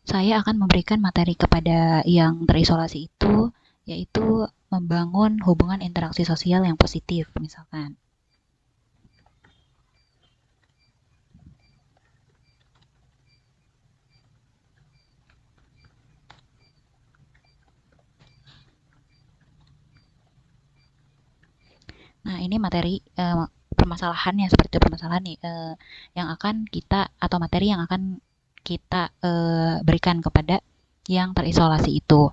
saya akan memberikan materi kepada yang terisolasi itu, yaitu membangun hubungan interaksi sosial yang positif, misalkan. Nah, ini materi permasalahannya seperti itu, permasalahan nih yang akan kita atau materi yang akan kita berikan kepada yang terisolasi itu.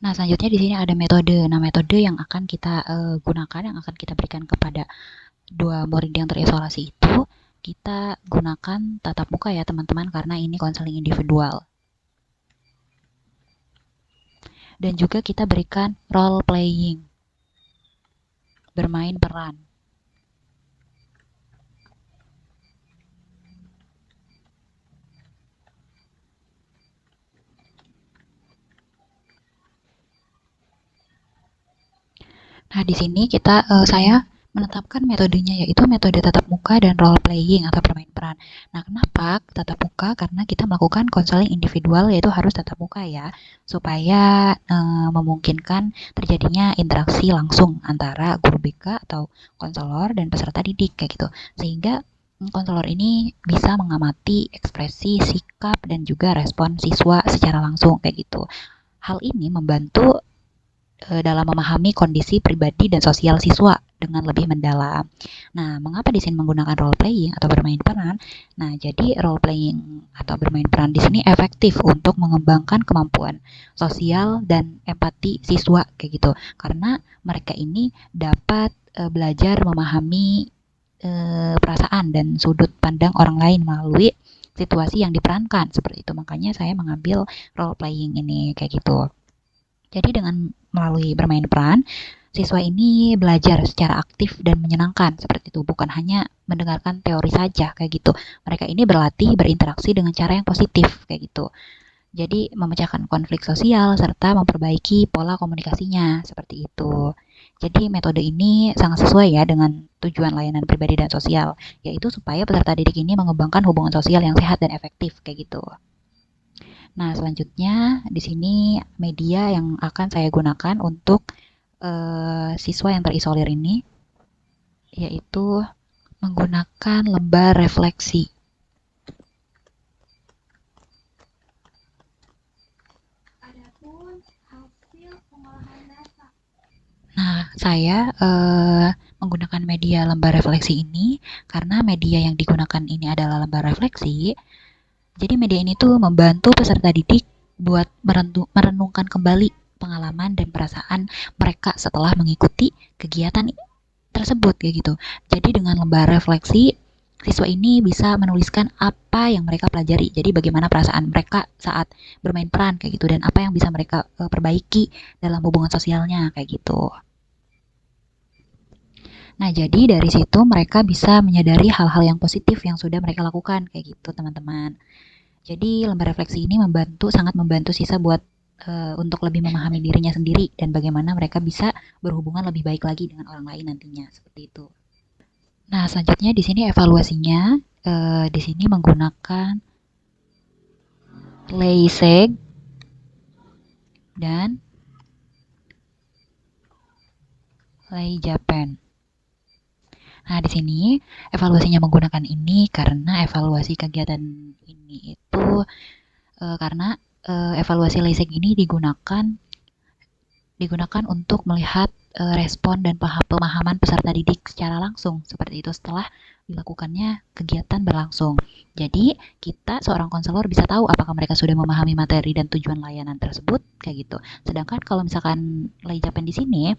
Nah, selanjutnya di sini ada metode. Nah, metode yang akan kita gunakan, yang akan kita berikan kepada 2 murid yang terisolasi itu, kita gunakan tatap muka ya teman-teman, karena ini konseling individual. Dan juga kita berikan role playing, bermain peran. Nah, di sini saya menetapkan metodenya yaitu metode tatap muka dan role playing atau bermain peran. Nah, kenapa tatap muka? Karena kita melakukan konseling individual yaitu harus tatap muka ya, supaya memungkinkan terjadinya interaksi langsung antara guru BK atau konselor dan peserta didik kayak gitu. Sehingga konselor ini bisa mengamati ekspresi, sikap dan juga respon siswa secara langsung kayak gitu. Hal ini membantu dalam memahami kondisi pribadi dan sosial siswa dengan lebih mendalam. Nah, mengapa di sini menggunakan role playing atau bermain peran? Nah, jadi role playing atau bermain peran di sini efektif untuk mengembangkan kemampuan sosial dan empati siswa kayak gitu. Karena mereka ini dapat belajar memahami perasaan dan sudut pandang orang lain melalui situasi yang diperankan seperti itu. Makanya saya mengambil role playing ini kayak gitu. Jadi dengan melalui bermain peran, siswa ini belajar secara aktif dan menyenangkan seperti itu, bukan hanya mendengarkan teori saja kayak gitu. Mereka ini berlatih berinteraksi dengan cara yang positif kayak gitu. Jadi memecahkan konflik sosial serta memperbaiki pola komunikasinya seperti itu. Jadi metode ini sangat sesuai ya dengan tujuan layanan pribadi dan sosial, yaitu supaya peserta didik ini mengembangkan hubungan sosial yang sehat dan efektif kayak gitu. Nah, selanjutnya di sini media yang akan saya gunakan untuk siswa yang terisolir ini yaitu menggunakan lembar refleksi. Nah, saya menggunakan media lembar refleksi ini karena media yang digunakan ini adalah lembar refleksi. Jadi media ini tuh membantu peserta didik buat merenungkan kembali pengalaman dan perasaan mereka setelah mengikuti kegiatan tersebut kayak gitu. Jadi dengan lembar refleksi, siswa ini bisa menuliskan apa yang mereka pelajari. Jadi bagaimana perasaan mereka saat bermain peran kayak gitu dan apa yang bisa mereka perbaiki dalam hubungan sosialnya kayak gitu. Nah, jadi dari situ mereka bisa menyadari hal-hal yang positif yang sudah mereka lakukan kayak gitu, teman-teman. Jadi lembar refleksi ini sangat membantu siswa buat untuk lebih memahami dirinya sendiri dan bagaimana mereka bisa berhubungan lebih baik lagi dengan orang lain nantinya seperti itu. Nah, selanjutnya di sini evaluasinya di sini menggunakan Leiseg dan Leijapen. Nah, di sini evaluasinya menggunakan ini karena evaluasi kegiatan ini itu karena evaluasi Leiseg ini digunakan untuk melihat respon dan pemahaman peserta didik secara langsung seperti itu setelah dilakukannya kegiatan berlangsung. Jadi kita seorang konselor bisa tahu apakah mereka sudah memahami materi dan tujuan layanan tersebut kayak gitu. Sedangkan kalau misalkan Leijapen di sini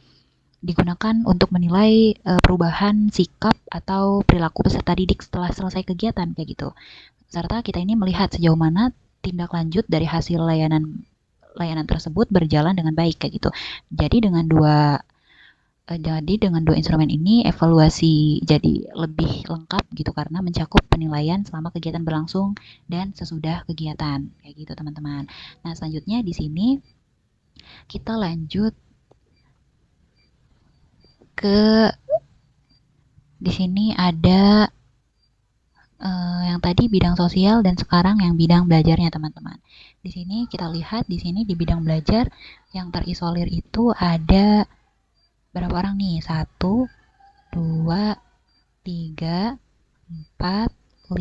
digunakan untuk menilai perubahan sikap atau perilaku peserta didik setelah selesai kegiatan kayak gitu. Serta kita ini melihat sejauh mana tindak lanjut dari hasil layanan tersebut berjalan dengan baik kayak gitu. Jadi dengan dua instrumen ini evaluasi jadi lebih lengkap gitu karena mencakup penilaian selama kegiatan berlangsung dan sesudah kegiatan kayak gitu teman-teman. Nah, selanjutnya di sini kita lanjut ke di sini ada yang tadi bidang sosial dan sekarang yang bidang belajarnya teman-teman. Di sini kita lihat di sini di bidang belajar yang terisolir itu ada berapa orang nih? 1, 2, 3, 4, 5,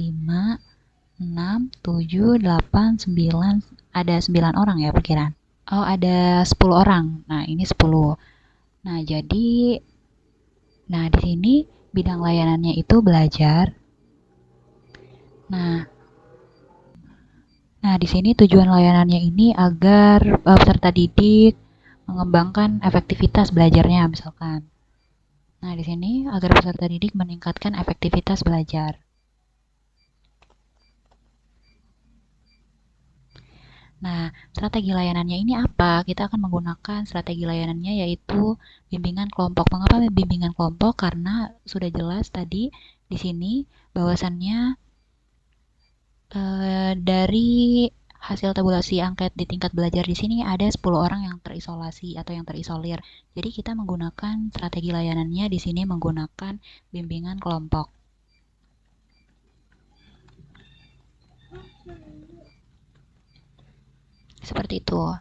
6, 7, 8, 9. Ada 9 orang ya perkiraan. Oh, ada 10 orang. Nah, ini 10. Nah, di sini bidang layanannya itu belajar. Nah, di sini tujuan layanannya ini agar peserta didik mengembangkan efektivitas belajarnya misalkan. Nah, di sini agar peserta didik meningkatkan efektivitas belajar. Nah, strategi layanannya ini apa? Kita akan menggunakan strategi layanannya yaitu bimbingan kelompok. Mengapa bimbingan kelompok? Karena sudah jelas tadi di sini bahwasannya dari hasil tabulasi angket di tingkat belajar di sini ada 10 orang yang terisolasi atau yang terisolir. Jadi kita menggunakan strategi layanannya di sini menggunakan bimbingan kelompok. Seperti itu.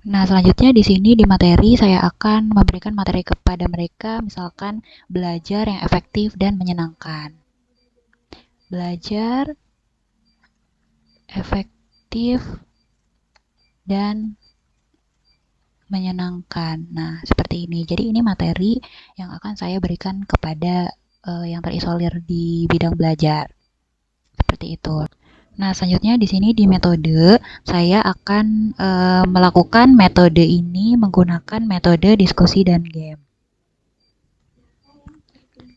Nah, selanjutnya di sini di materi saya akan memberikan materi kepada mereka misalkan belajar yang efektif dan menyenangkan. Belajar efektif dan menyenangkan. Nah, seperti ini. Jadi ini materi yang akan saya berikan kepada yang terisolir di bidang belajar. Seperti itu. Nah, selanjutnya di sini di metode saya akan melakukan metode ini menggunakan metode diskusi dan game.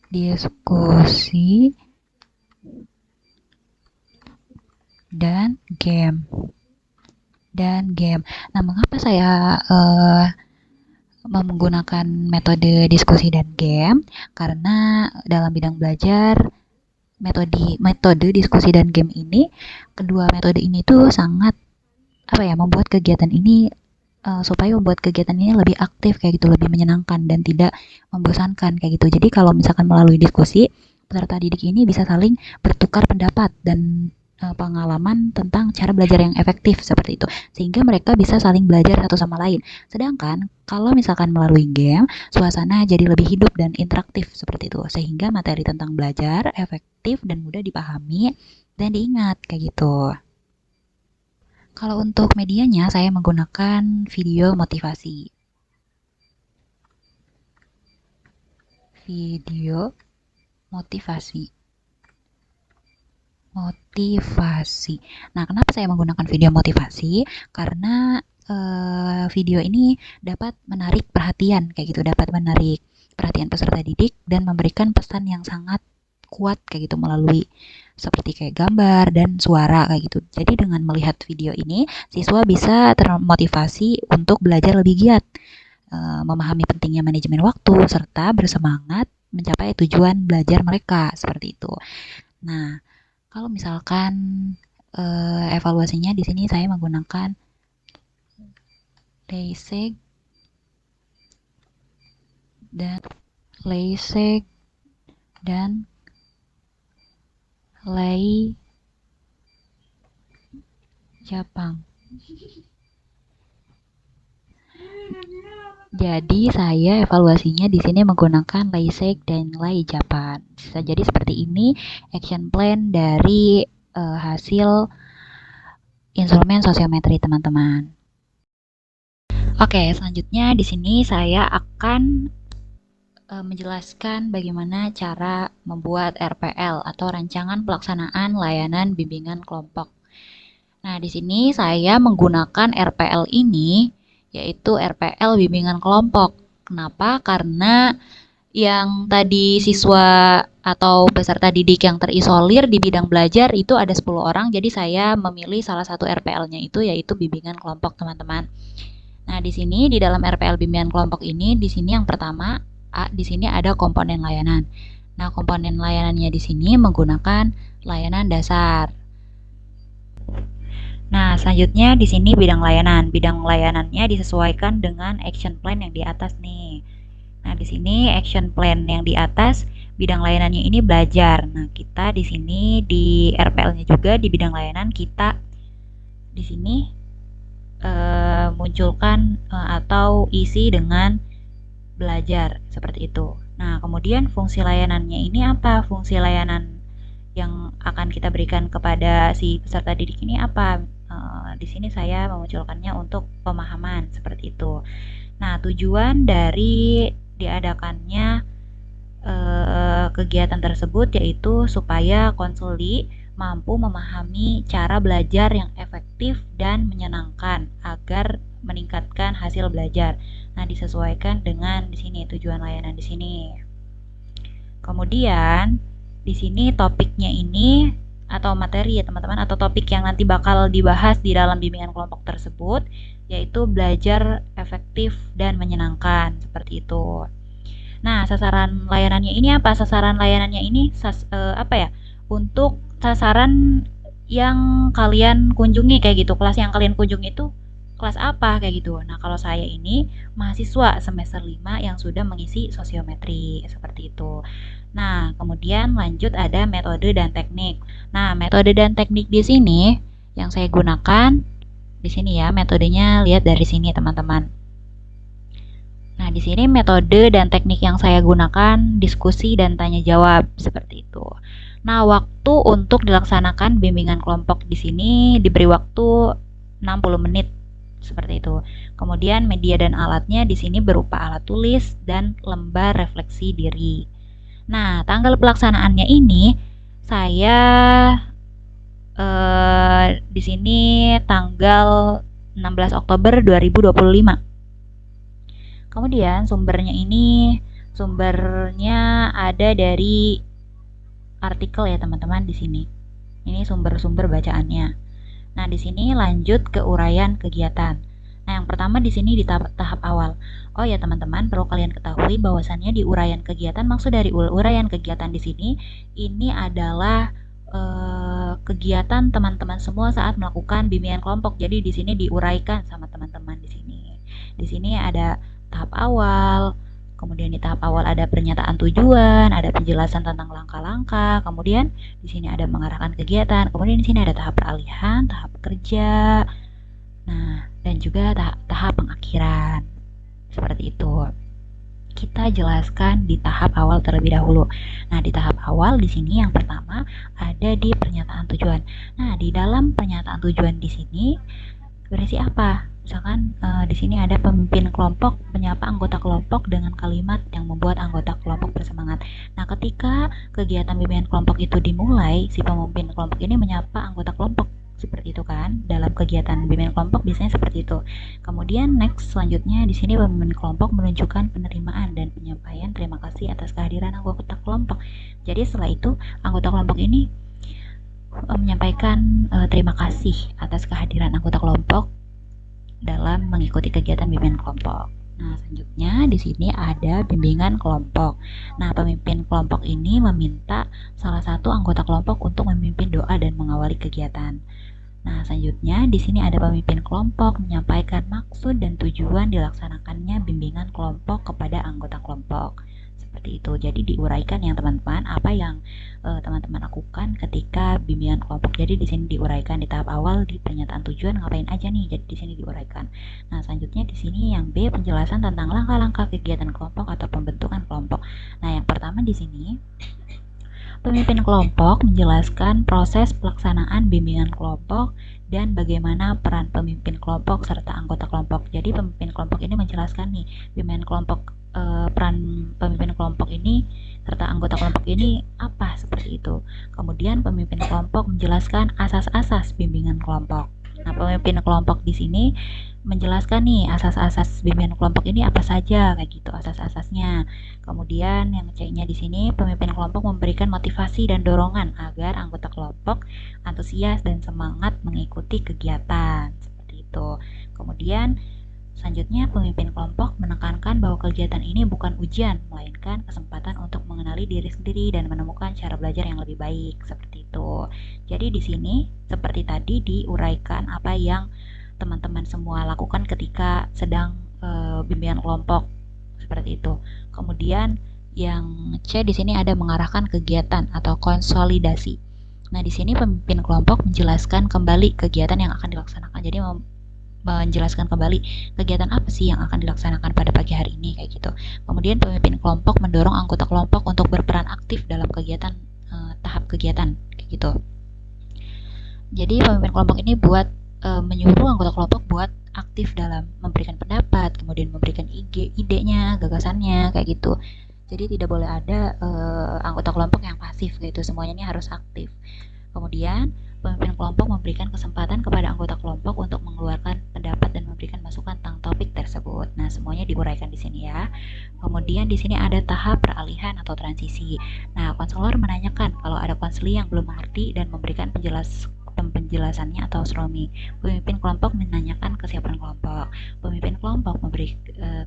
Diskusi dan game. Nah, mengapa saya menggunakan metode diskusi dan game? Karena dalam bidang belajar metode diskusi dan game ini, kedua metode ini tuh sangat membuat kegiatan ini supaya membuat kegiatan ini lebih aktif kayak gitu, lebih menyenangkan dan tidak membosankan kayak gitu. Jadi kalau misalkan melalui diskusi, peserta didik ini bisa saling bertukar pendapat dan pengalaman tentang cara belajar yang efektif seperti itu, sehingga mereka bisa saling belajar satu sama lain. Sedangkan kalau misalkan melalui game, suasana jadi lebih hidup dan interaktif seperti itu, sehingga materi tentang belajar efektif dan mudah dipahami dan diingat kayak gitu. Kalau untuk medianya, saya menggunakan video motivasi. Video motivasi. Nah, kenapa saya menggunakan video motivasi? Karena video ini dapat menarik perhatian, kayak gitu, dapat menarik perhatian peserta didik dan memberikan pesan yang sangat kuat kayak gitu melalui seperti kayak gambar dan suara kayak gitu. Jadi dengan melihat video ini, siswa bisa termotivasi untuk belajar lebih giat, memahami pentingnya manajemen waktu serta bersemangat mencapai tujuan belajar mereka seperti itu. Nah, kalau misalkan evaluasinya di sini saya menggunakan Leiseg dan Leiseg dan Lei Japang. Jadi saya evaluasinya di sini menggunakan Leisek dan Lei Japan. Bisa jadi seperti ini action plan dari hasil instrumen sosiometri teman-teman. Oke, selanjutnya di sini saya akan menjelaskan bagaimana cara membuat RPL atau rancangan pelaksanaan layanan bimbingan kelompok. Nah, di sini saya menggunakan RPL ini yaitu RPL bimbingan kelompok. Kenapa? Karena yang tadi siswa atau peserta didik yang terisolir di bidang belajar itu ada 10 orang, jadi saya memilih salah satu RPL-nya itu yaitu bimbingan kelompok, teman-teman. Nah, di sini di dalam RPL bimbingan kelompok ini, di sini yang pertama, di sini ada komponen layanan. Nah, komponen layanannya di sini menggunakan layanan dasar. Nah, selanjutnya di sini bidang layanan. Bidang layanannya disesuaikan dengan action plan yang di atas nih. Nah, di sini action plan yang di atas bidang layanannya ini belajar. Nah, kita di sini di RPL-nya juga di bidang layanan kita di sini munculkan atau isi dengan belajar seperti itu. Nah, kemudian fungsi layanannya ini apa? Fungsi layanan yang akan kita berikan kepada si peserta didik ini apa? Di sini saya memunculkannya untuk pemahaman seperti itu. Nah, tujuan dari diadakannya kegiatan tersebut yaitu supaya konsuli mampu memahami cara belajar yang efektif dan menyenangkan agar meningkatkan hasil belajar. Nah, disesuaikan dengan di sini tujuan layanan di sini. Kemudian di sini topiknya ini atau materi ya teman-teman, atau topik yang nanti bakal dibahas di dalam bimbingan kelompok tersebut yaitu belajar efektif dan menyenangkan seperti itu. Nah, sasaran layanannya ini apa? Sasaran layanannya ini apa ya? Untuk sasaran yang kalian kunjungi kayak gitu. Kelas yang kalian kunjungi itu kelas apa kayak gitu. Nah, kalau saya ini mahasiswa semester 5 yang sudah mengisi sosiometri seperti itu. Nah, kemudian lanjut ada metode dan teknik. Nah, metode dan teknik di sini yang saya gunakan di sini ya, metodenya lihat dari sini teman-teman. Nah, di sini metode dan teknik yang saya gunakan diskusi dan tanya jawab seperti itu. Nah, waktu untuk dilaksanakan bimbingan kelompok di sini diberi waktu 60 menit seperti itu. Kemudian media dan alatnya di sini berupa alat tulis dan lembar refleksi diri. Nah, tanggal pelaksanaannya ini saya di sini tanggal 16 Oktober 2025. Kemudian sumbernya ada dari artikel ya teman-teman di sini. Ini sumber-sumber bacaannya. Nah, di sini lanjut ke uraian kegiatan. Nah, yang pertama di sini di tahap awal. Oh ya teman-teman, perlu kalian ketahui bahwasannya di uraian kegiatan, maksud dari uraian kegiatan di sini ini adalah kegiatan teman-teman semua saat melakukan bimbingan kelompok. Jadi di sini diuraikan sama teman-teman di sini. Di sini ada tahap awal, kemudian di tahap awal ada pernyataan tujuan, ada penjelasan tentang langkah-langkah, kemudian di sini ada mengarahkan kegiatan, kemudian di sini ada tahap peralihan, tahap kerja, nah dan juga tahap pengakhiran seperti itu. Kita jelaskan di tahap awal terlebih dahulu. Nah, di tahap awal di sini yang pertama ada di pernyataan tujuan. Nah, di dalam pernyataan tujuan di sini berisi apa? Misalkan di sini ada pemimpin kelompok menyapa anggota kelompok dengan kalimat yang membuat anggota kelompok bersemangat. Nah, ketika kegiatan bimbingan kelompok itu dimulai, si pemimpin kelompok ini menyapa anggota kelompok seperti itu kan. Dalam kegiatan bimbingan kelompok biasanya seperti itu. Kemudian next selanjutnya di sini pemimpin kelompok menunjukkan penerimaan dan penyampaian terima kasih atas kehadiran anggota kelompok. Jadi setelah itu anggota kelompok ini menyampaikan terima kasih atas kehadiran anggota kelompok dalam mengikuti kegiatan bimbingan kelompok. Nah, selanjutnya di sini ada bimbingan kelompok. Nah, pemimpin kelompok ini meminta salah satu anggota kelompok untuk memimpin doa dan mengawali kegiatan. Nah, selanjutnya di sini ada pemimpin kelompok menyampaikan maksud dan tujuan dilaksanakannya bimbingan kelompok kepada anggota kelompok. seperti itu. Jadi diuraikan yang teman-teman apa yang teman-teman lakukan ketika bimbingan kelompok. Jadi di sini diuraikan di tahap awal di pernyataan tujuan ngapain aja nih. Jadi di sini diuraikan. Nah, selanjutnya di sini yang B penjelasan tentang langkah-langkah kegiatan kelompok atau pembentukan kelompok. Nah, yang pertama di sini pemimpin kelompok menjelaskan proses pelaksanaan bimbingan kelompok dan bagaimana peran pemimpin kelompok serta anggota kelompok. Jadi pemimpin kelompok ini menjelaskan nih bimbingan kelompok, peran pemimpin kelompok ini serta anggota kelompok ini apa seperti itu. Kemudian pemimpin kelompok menjelaskan asas-asas bimbingan kelompok. Nah, pemimpin kelompok di sini menjelaskan nih asas-asas bimbingan kelompok ini apa saja kayak gitu asas-asasnya. Kemudian yang C-nya di sini pemimpin kelompok memberikan motivasi dan dorongan agar anggota kelompok antusias dan semangat mengikuti kegiatan seperti itu. Kemudian selanjutnya pemimpin kelompok menekankan bahwa kegiatan ini bukan ujian melainkan kesempatan untuk mengenali diri sendiri dan menemukan cara belajar yang lebih baik seperti itu. Jadi di sini seperti tadi diuraikan apa yang teman-teman semua lakukan ketika sedang bimbingan kelompok seperti itu. Kemudian yang C di sini ada mengarahkan kegiatan atau konsolidasi. Nah, di sini pemimpin kelompok menjelaskan kembali kegiatan yang akan dilaksanakan. Jadi menjelaskan kembali kegiatan apa sih yang akan dilaksanakan pada pagi hari ini kayak gitu. Kemudian pemimpin kelompok mendorong anggota kelompok untuk berperan aktif dalam kegiatan tahap kegiatan kayak gitu. Jadi pemimpin kelompok ini buat menyuruh anggota kelompok buat aktif dalam memberikan pendapat, kemudian memberikan idenya, gagasannya kayak gitu. Jadi tidak boleh ada anggota kelompok yang pasif gitu, semuanya ini harus aktif. Kemudian pemimpin kelompok memberikan kesempatan kepada anggota kelompok untuk mengeluarkan pendapat dan memberikan masukan tentang topik tersebut. Nah, semuanya diuraikan di sini ya. Kemudian di sini ada tahap peralihan atau transisi. Nah, konselor menanyakan kalau ada konseling yang belum mengerti dan memberikan penjelasannya atau astronomi. Pemimpin kelompok menanyakan kesiapan kelompok. Pemimpin kelompok memberi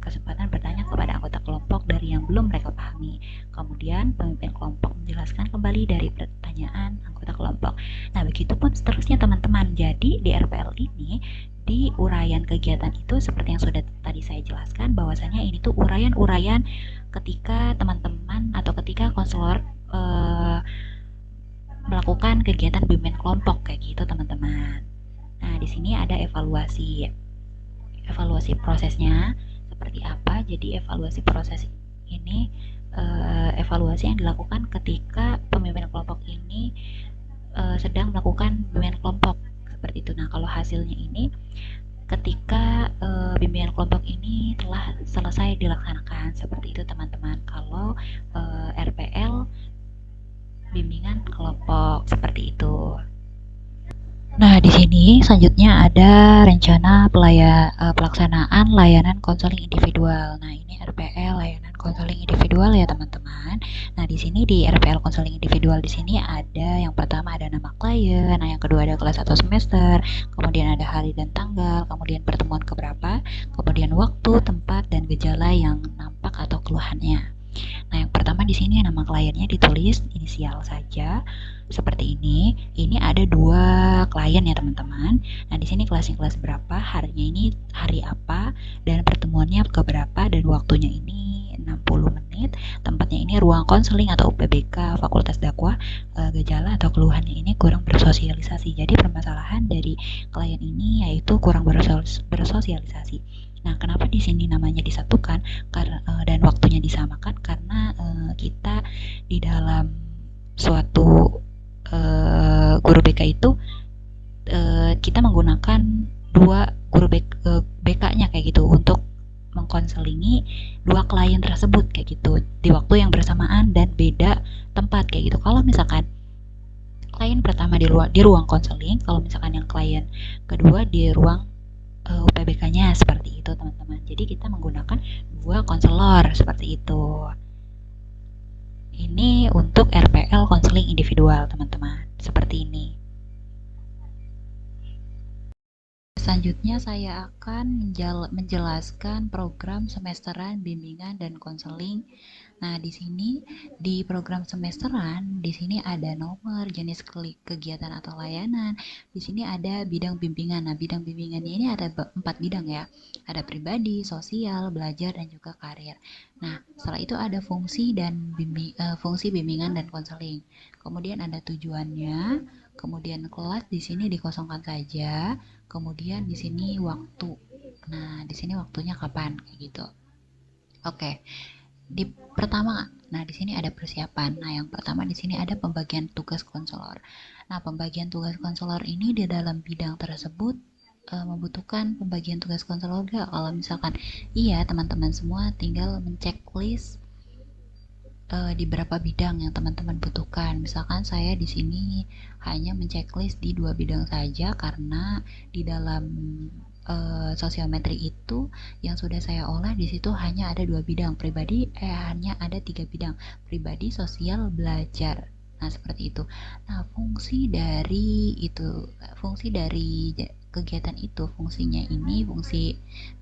kesempatan bertanya kepada anggota kelompok dari yang belum mereka pahami. Kemudian pemimpin kelompok menjelaskan kembali dari pertanyaan anggota kelompok. Nah, begitu pun seterusnya teman-teman. Jadi di RPL ini di uraian kegiatan itu seperti yang sudah tadi saya jelaskan bahwasanya ini tuh uraian-uraian ketika teman-teman atau ketika konselor melakukan kegiatan bimbingan kelompok kayak gitu teman-teman. Nah, di sini ada evaluasi. Evaluasi prosesnya seperti apa? Jadi evaluasi proses ini evaluasi yang dilakukan ketika pemimpin kelompok ini sedang melakukan bimbingan kelompok seperti itu. Nah, kalau hasilnya ini ketika bimbingan kelompok ini telah selesai dilaksanakan seperti itu teman-teman. Kalau RPL bimbingan kelompok seperti itu. Nah, di sini selanjutnya ada rencana pelaksanaan layanan konseling individual. Nah, ini RPL layanan konseling individual ya, teman-teman. Nah, di sini di RPL konseling individual di sini ada yang pertama ada nama klien, nah yang kedua ada kelas atau semester, kemudian ada hari dan tanggal, kemudian pertemuan keberapa, kemudian waktu, tempat dan gejala yang nampak atau keluhannya. Nah, yang pertama di sini nama kliennya ditulis inisial saja seperti ini. Ini ada 2 klien ya, teman-teman. Nah, di sini kelasnya kelas berapa, harinya ini hari apa, dan pertemuannya ke berapa, dan waktunya ini 60 menit. Tempatnya ini ruang konseling atau UPBK Fakultas Dakwah. Gejala atau keluhannya ini kurang bersosialisasi. Jadi permasalahan dari klien ini yaitu kurang bersosialisasi. Nah, kenapa di sini namanya disatukan dan waktunya disamakan? Karena kita di dalam suatu guru BK itu kita menggunakan 2 guru BK-nya kayak gitu untuk mengkonselingi 2 klien tersebut kayak gitu di waktu yang bersamaan dan beda tempat kayak gitu. Kalau misalkan klien pertama di ruang konseling, kalau misalkan yang klien kedua di ruang UPBK-nya seperti itu teman-teman. Jadi kita menggunakan 2 konselor seperti itu. Ini untuk RPL konseling individual teman-teman. Seperti ini. Selanjutnya saya akan menjelaskan program semesteran bimbingan dan konseling Nah, di sini di program semesteran, di sini ada nomor, jenis kegiatan atau layanan. Di sini ada bidang bimbingan. Nah, bidang bimbingannya ini ada 4 bidang ya. Ada pribadi, sosial, belajar, dan juga karir. Nah, setelah itu ada fungsi bimbingan dan konseling. Kemudian ada tujuannya, kemudian kelas di sini dikosongkan saja, kemudian di sini waktu. Nah, di sini waktunya kapan kayak gitu. Oke. Di pertama, nah di sini ada persiapan. Nah, yang pertama di sini ada pembagian tugas konselor. Nah, pembagian tugas konselor ini di dalam bidang tersebut membutuhkan pembagian tugas konselor gak? Kalau misalkan iya, teman-teman semua tinggal menceklis di berapa bidang yang teman-teman butuhkan. Misalkan saya di sini hanya menceklis di 2 bidang saja karena di dalam sosiometri itu yang sudah saya olah di situ hanya ada 2 bidang pribadi, hanya ada 3 bidang pribadi, sosial, belajar. Nah, seperti itu. Nah, fungsi dari kegiatan itu, fungsi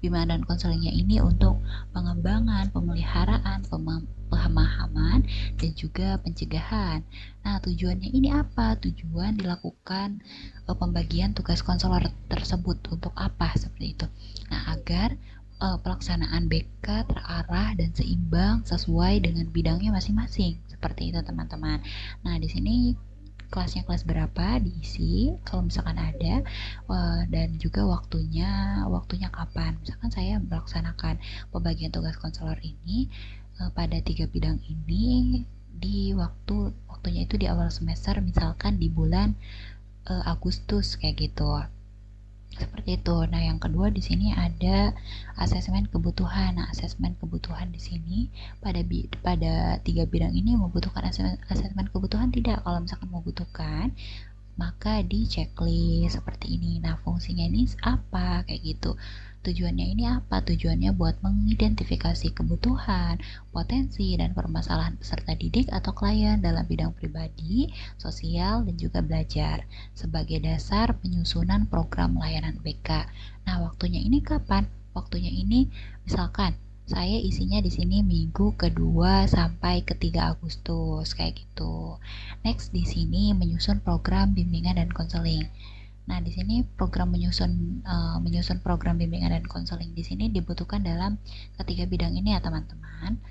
bimbingan dan konselingnya ini untuk pengembangan, pemeliharaan, pemahaman, dan juga pencegahan. Nah, tujuannya ini apa? Tujuan dilakukan pembagian tugas konselor tersebut untuk apa? Seperti itu. Nah, agar pelaksanaan BK terarah dan seimbang sesuai dengan bidangnya masing-masing. Seperti itu, teman-teman. Nah, di sini kelasnya kelas berapa diisi kalau misalkan ada, dan juga waktunya kapan. Misalkan saya melaksanakan pembagian tugas konselor ini pada 3 bidang ini di waktunya itu di awal semester, misalkan di bulan Agustus kayak gitu. Seperti itu. Nah, yang kedua di sini ada asesmen kebutuhan. Nah, asesmen kebutuhan di sini pada 3 bidang ini membutuhkan asesmen kebutuhan tidak? Kalau misalkan membutuhkan, maka di checklist seperti ini. Nah, fungsinya ini apa? Kayak gitu. Tujuannya ini apa? Tujuannya buat mengidentifikasi kebutuhan, potensi, dan permasalahan peserta didik atau klien dalam bidang pribadi, sosial, dan juga belajar sebagai dasar penyusunan program layanan BK. Nah, waktunya ini kapan? Waktunya ini misalkan saya isinya di sini minggu ke-2 sampai ke-3 Agustus kayak gitu. Next di sini menyusun program bimbingan dan konseling. Nah, di sini menyusun program bimbingan dan konseling di sini dibutuhkan dalam ketiga bidang ini ya, teman-teman.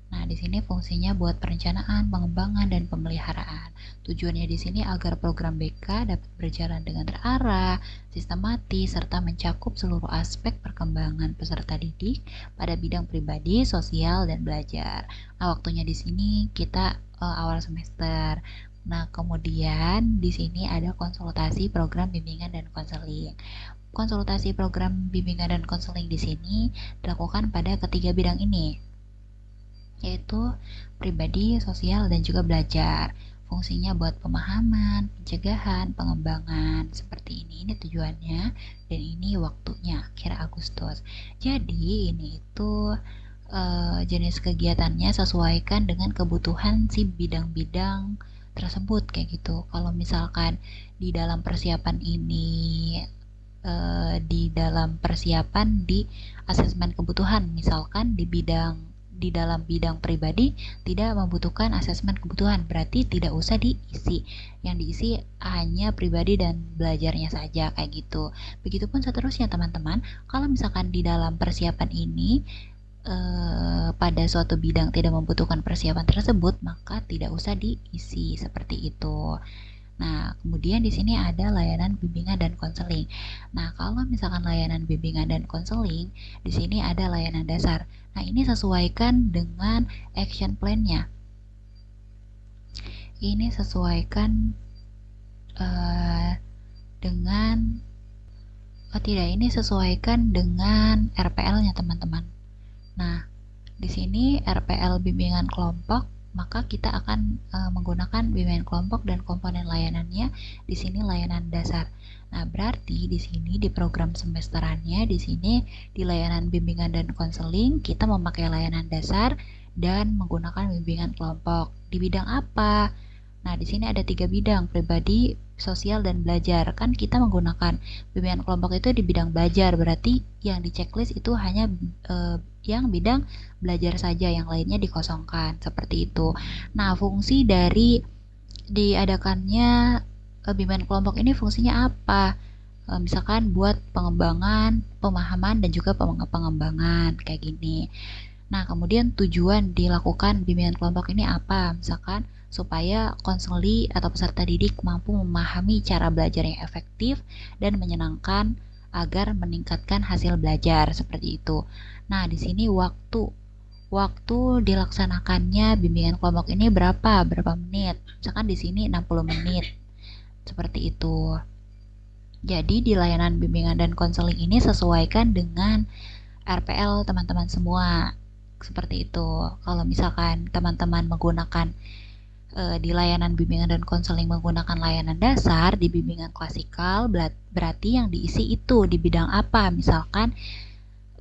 Nah, di sini fungsinya buat perencanaan, pengembangan, dan pemeliharaan. Tujuannya di sini agar program BK dapat berjalan dengan terarah, sistematis, serta mencakup seluruh aspek perkembangan peserta didik pada bidang pribadi, sosial, dan belajar. Nah, waktunya di sini kita awal semester. Nah, kemudian di sini ada konsultasi program bimbingan dan konseling. Konsultasi program bimbingan dan konseling di sini dilakukan pada ketiga bidang ini, yaitu pribadi, sosial, dan juga belajar. Fungsinya buat pemahaman, pencegahan, pengembangan seperti ini. Ini tujuannya dan ini waktunya kira Agustus. Jadi ini itu jenis kegiatannya sesuaikan dengan kebutuhan si bidang-bidang tersebut kayak gitu. Kalau misalkan di dalam persiapan ini di asesmen kebutuhan, misalkan di dalam bidang pribadi tidak membutuhkan asesmen kebutuhan, berarti tidak usah diisi. Yang diisi hanya pribadi dan belajarnya saja kayak gitu. Begitupun seterusnya, teman-teman. Kalau misalkan di dalam persiapan ini pada suatu bidang tidak membutuhkan persiapan tersebut, maka tidak usah diisi seperti itu. Nah, kemudian di sini ada layanan bimbingan dan konseling. Nah, kalau misalkan layanan bimbingan dan konseling, di sini ada layanan dasar. Nah, ini sesuaikan dengan action plan-nya. Ini sesuaikan dengan ini sesuaikan dengan RPL-nya, teman-teman. Nah, di sini RPL bimbingan kelompok, maka kita akan menggunakan bimbingan kelompok dan komponen layanannya di sini layanan dasar. Nah, berarti di sini di program semesterannya di sini di layanan bimbingan dan konseling kita memakai layanan dasar dan menggunakan bimbingan kelompok. Di bidang apa? Nah, di sini ada 3 bidang, pribadi, sosial, dan belajar. Kan kita menggunakan bimbingan kelompok itu di bidang belajar, berarti yang di checklist itu hanya yang bidang belajar saja, yang lainnya dikosongkan, seperti itu. Nah, fungsi dari diadakannya bimbingan kelompok ini fungsinya apa? Misalkan buat pengembangan, pemahaman, dan juga pengembangan, kayak gini. Nah, kemudian tujuan dilakukan bimbingan kelompok ini apa? Misalkan supaya konseli atau peserta didik mampu memahami cara belajar yang efektif dan menyenangkan agar meningkatkan hasil belajar seperti itu. Nah, di sini waktu dilaksanakannya bimbingan kelompok ini berapa menit? Misalkan di sini 60 menit. Seperti itu. Jadi di layanan bimbingan dan konseling ini sesuaikan dengan RPL teman-teman semua. Seperti itu. Kalau misalkan teman-teman menggunakan di layanan bimbingan dan konseling menggunakan layanan dasar, di bimbingan klasikal berarti yang diisi itu di bidang apa? Misalkan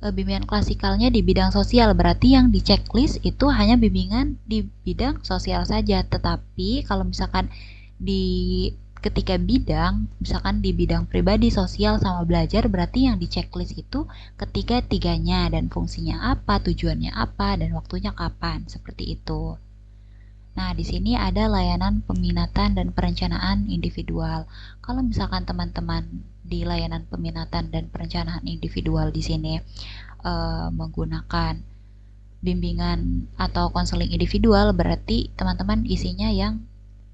bimbingan klasikalnya di bidang sosial, berarti yang di checklist itu hanya bimbingan di bidang sosial saja. Tetapi kalau misalkan di ketika bidang, misalkan di bidang pribadi, sosial, sama belajar, berarti yang di checklist itu ketiga-tiganya dan fungsinya apa, tujuannya apa, dan waktunya kapan, seperti itu. Nah, di sini ada layanan peminatan dan perencanaan individual. Kalau misalkan teman-teman di layanan peminatan dan perencanaan individual di sini menggunakan bimbingan atau konseling individual, berarti teman-teman isinya yang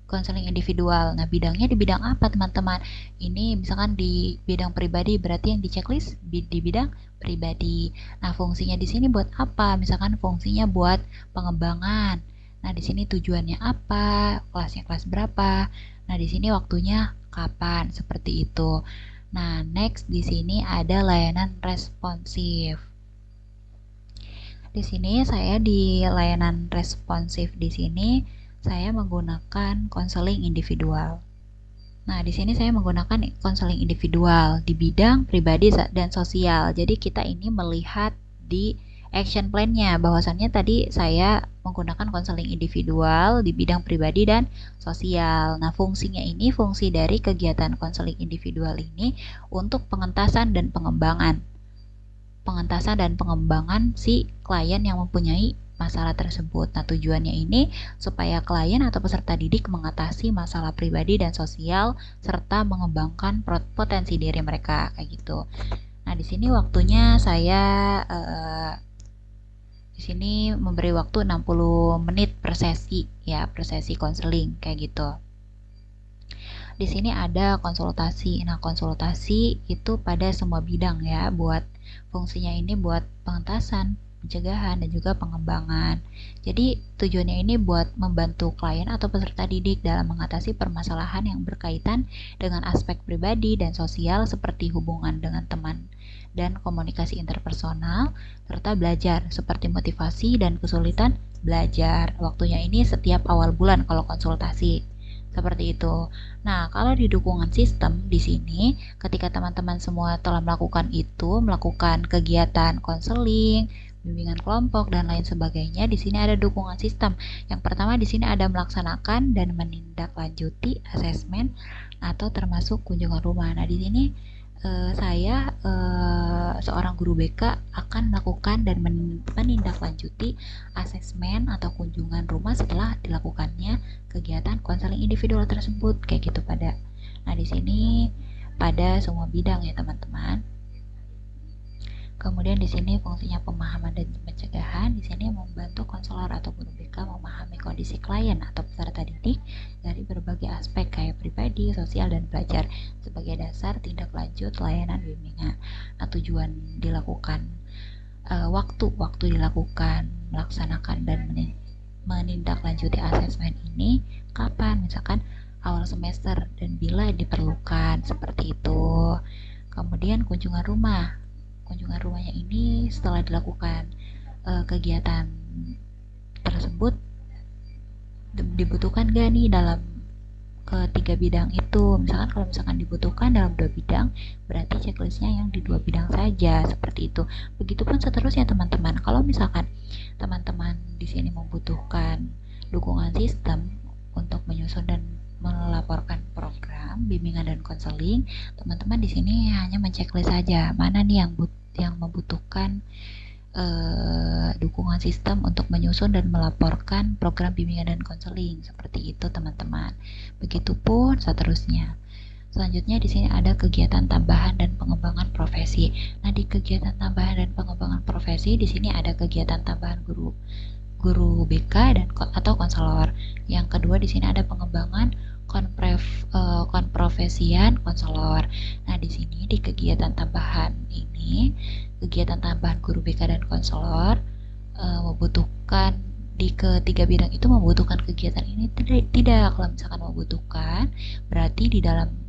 konseling individual. Nah, bidangnya di bidang apa, teman-teman? Ini misalkan di bidang pribadi, berarti yang di checklist di bidang pribadi. Nah, fungsinya di sini buat apa? Misalkan fungsinya buat pengembangan. Nah, di sini tujuannya apa? Kelasnya kelas berapa? Nah, di sini waktunya kapan? Seperti itu. Nah, next di sini ada layanan responsif. Di sini saya di layanan responsif di sini saya menggunakan konseling individual. Nah, di sini saya menggunakan konseling individual di bidang pribadi dan sosial. Jadi kita ini melihat di action plan-nya, bahwasannya tadi saya menggunakan konseling individual di bidang pribadi dan sosial. Nah, fungsinya ini, fungsi dari kegiatan konseling individual ini untuk pengentasan dan pengembangan si klien yang mempunyai masalah tersebut. Nah, tujuannya ini supaya klien atau peserta didik mengatasi masalah pribadi dan sosial serta mengembangkan potensi diri mereka, kayak gitu. Nah, di sini waktunya saya di sini memberi waktu 60 menit per sesi ya, per sesi konseling kayak gitu. Di sini ada konsultasi. Nah, konsultasi itu pada semua bidang ya, buat fungsinya ini buat pengentasan, pencegahan, dan juga pengembangan. Jadi tujuannya ini buat membantu klien atau peserta didik dalam mengatasi permasalahan yang berkaitan dengan aspek pribadi dan sosial seperti hubungan dengan teman dan komunikasi interpersonal, serta belajar seperti motivasi dan kesulitan belajar. Waktunya ini setiap awal bulan kalau konsultasi. Seperti itu. Nah, kalau di dukungan sistem di sini, ketika teman-teman semua telah melakukan itu, melakukan kegiatan konseling, bimbingan kelompok, dan lain sebagainya, di sini ada dukungan sistem. Yang pertama di sini ada melaksanakan dan menindaklanjuti asesmen atau termasuk kunjungan rumah. Nah, di sini saya seorang guru BK akan melakukan dan menindaklanjuti asesmen atau kunjungan rumah setelah dilakukannya kegiatan konseling individual tersebut, kayak gitu pada. Nah, di sini pada semua bidang ya, teman-teman. Kemudian di sini fungsinya pemahaman dan pencegahan. Di sini membantu konselor atau guru BK memahami kondisi klien atau peserta didik dari berbagai aspek kayak pribadi, sosial, dan belajar sebagai dasar tindak lanjut layanan bimbingan. Nah, tujuan dilakukan waktu dilakukan melaksanakan dan menindaklanjuti asesmen ini kapan? Misalkan awal semester dan bila diperlukan, seperti itu. Kemudian kunjungan rumahnya ini setelah dilakukan kegiatan tersebut dibutuhkan gak nih dalam ketiga bidang itu. Misalkan kalau misalkan dibutuhkan dalam 2 bidang, berarti checklistnya yang di 2 bidang saja, seperti itu. Begitupun seterusnya, teman-teman. Kalau misalkan teman-teman di sini membutuhkan dukungan sistem untuk menyusun dan melaporkan program bimbingan dan konseling, teman-teman di sini hanya menceklis saja mana nih yang membutuhkan dukungan sistem untuk menyusun dan melaporkan program bimbingan dan konseling. Seperti itu, teman-teman. Begitupun seterusnya. Selanjutnya di sini ada kegiatan tambahan dan pengembangan profesi. Nah, di kegiatan tambahan dan pengembangan profesi di sini ada kegiatan tambahan guru BK dan atau konselor. Yang kedua di sini ada pengembangan konprofesian konselor. Nah, di sini di kegiatan tambahan ini, kegiatan tambahan guru BK dan konselor membutuhkan di ketiga bidang itu membutuhkan kegiatan ini tidak. Kalau misalkan membutuhkan, berarti di dalam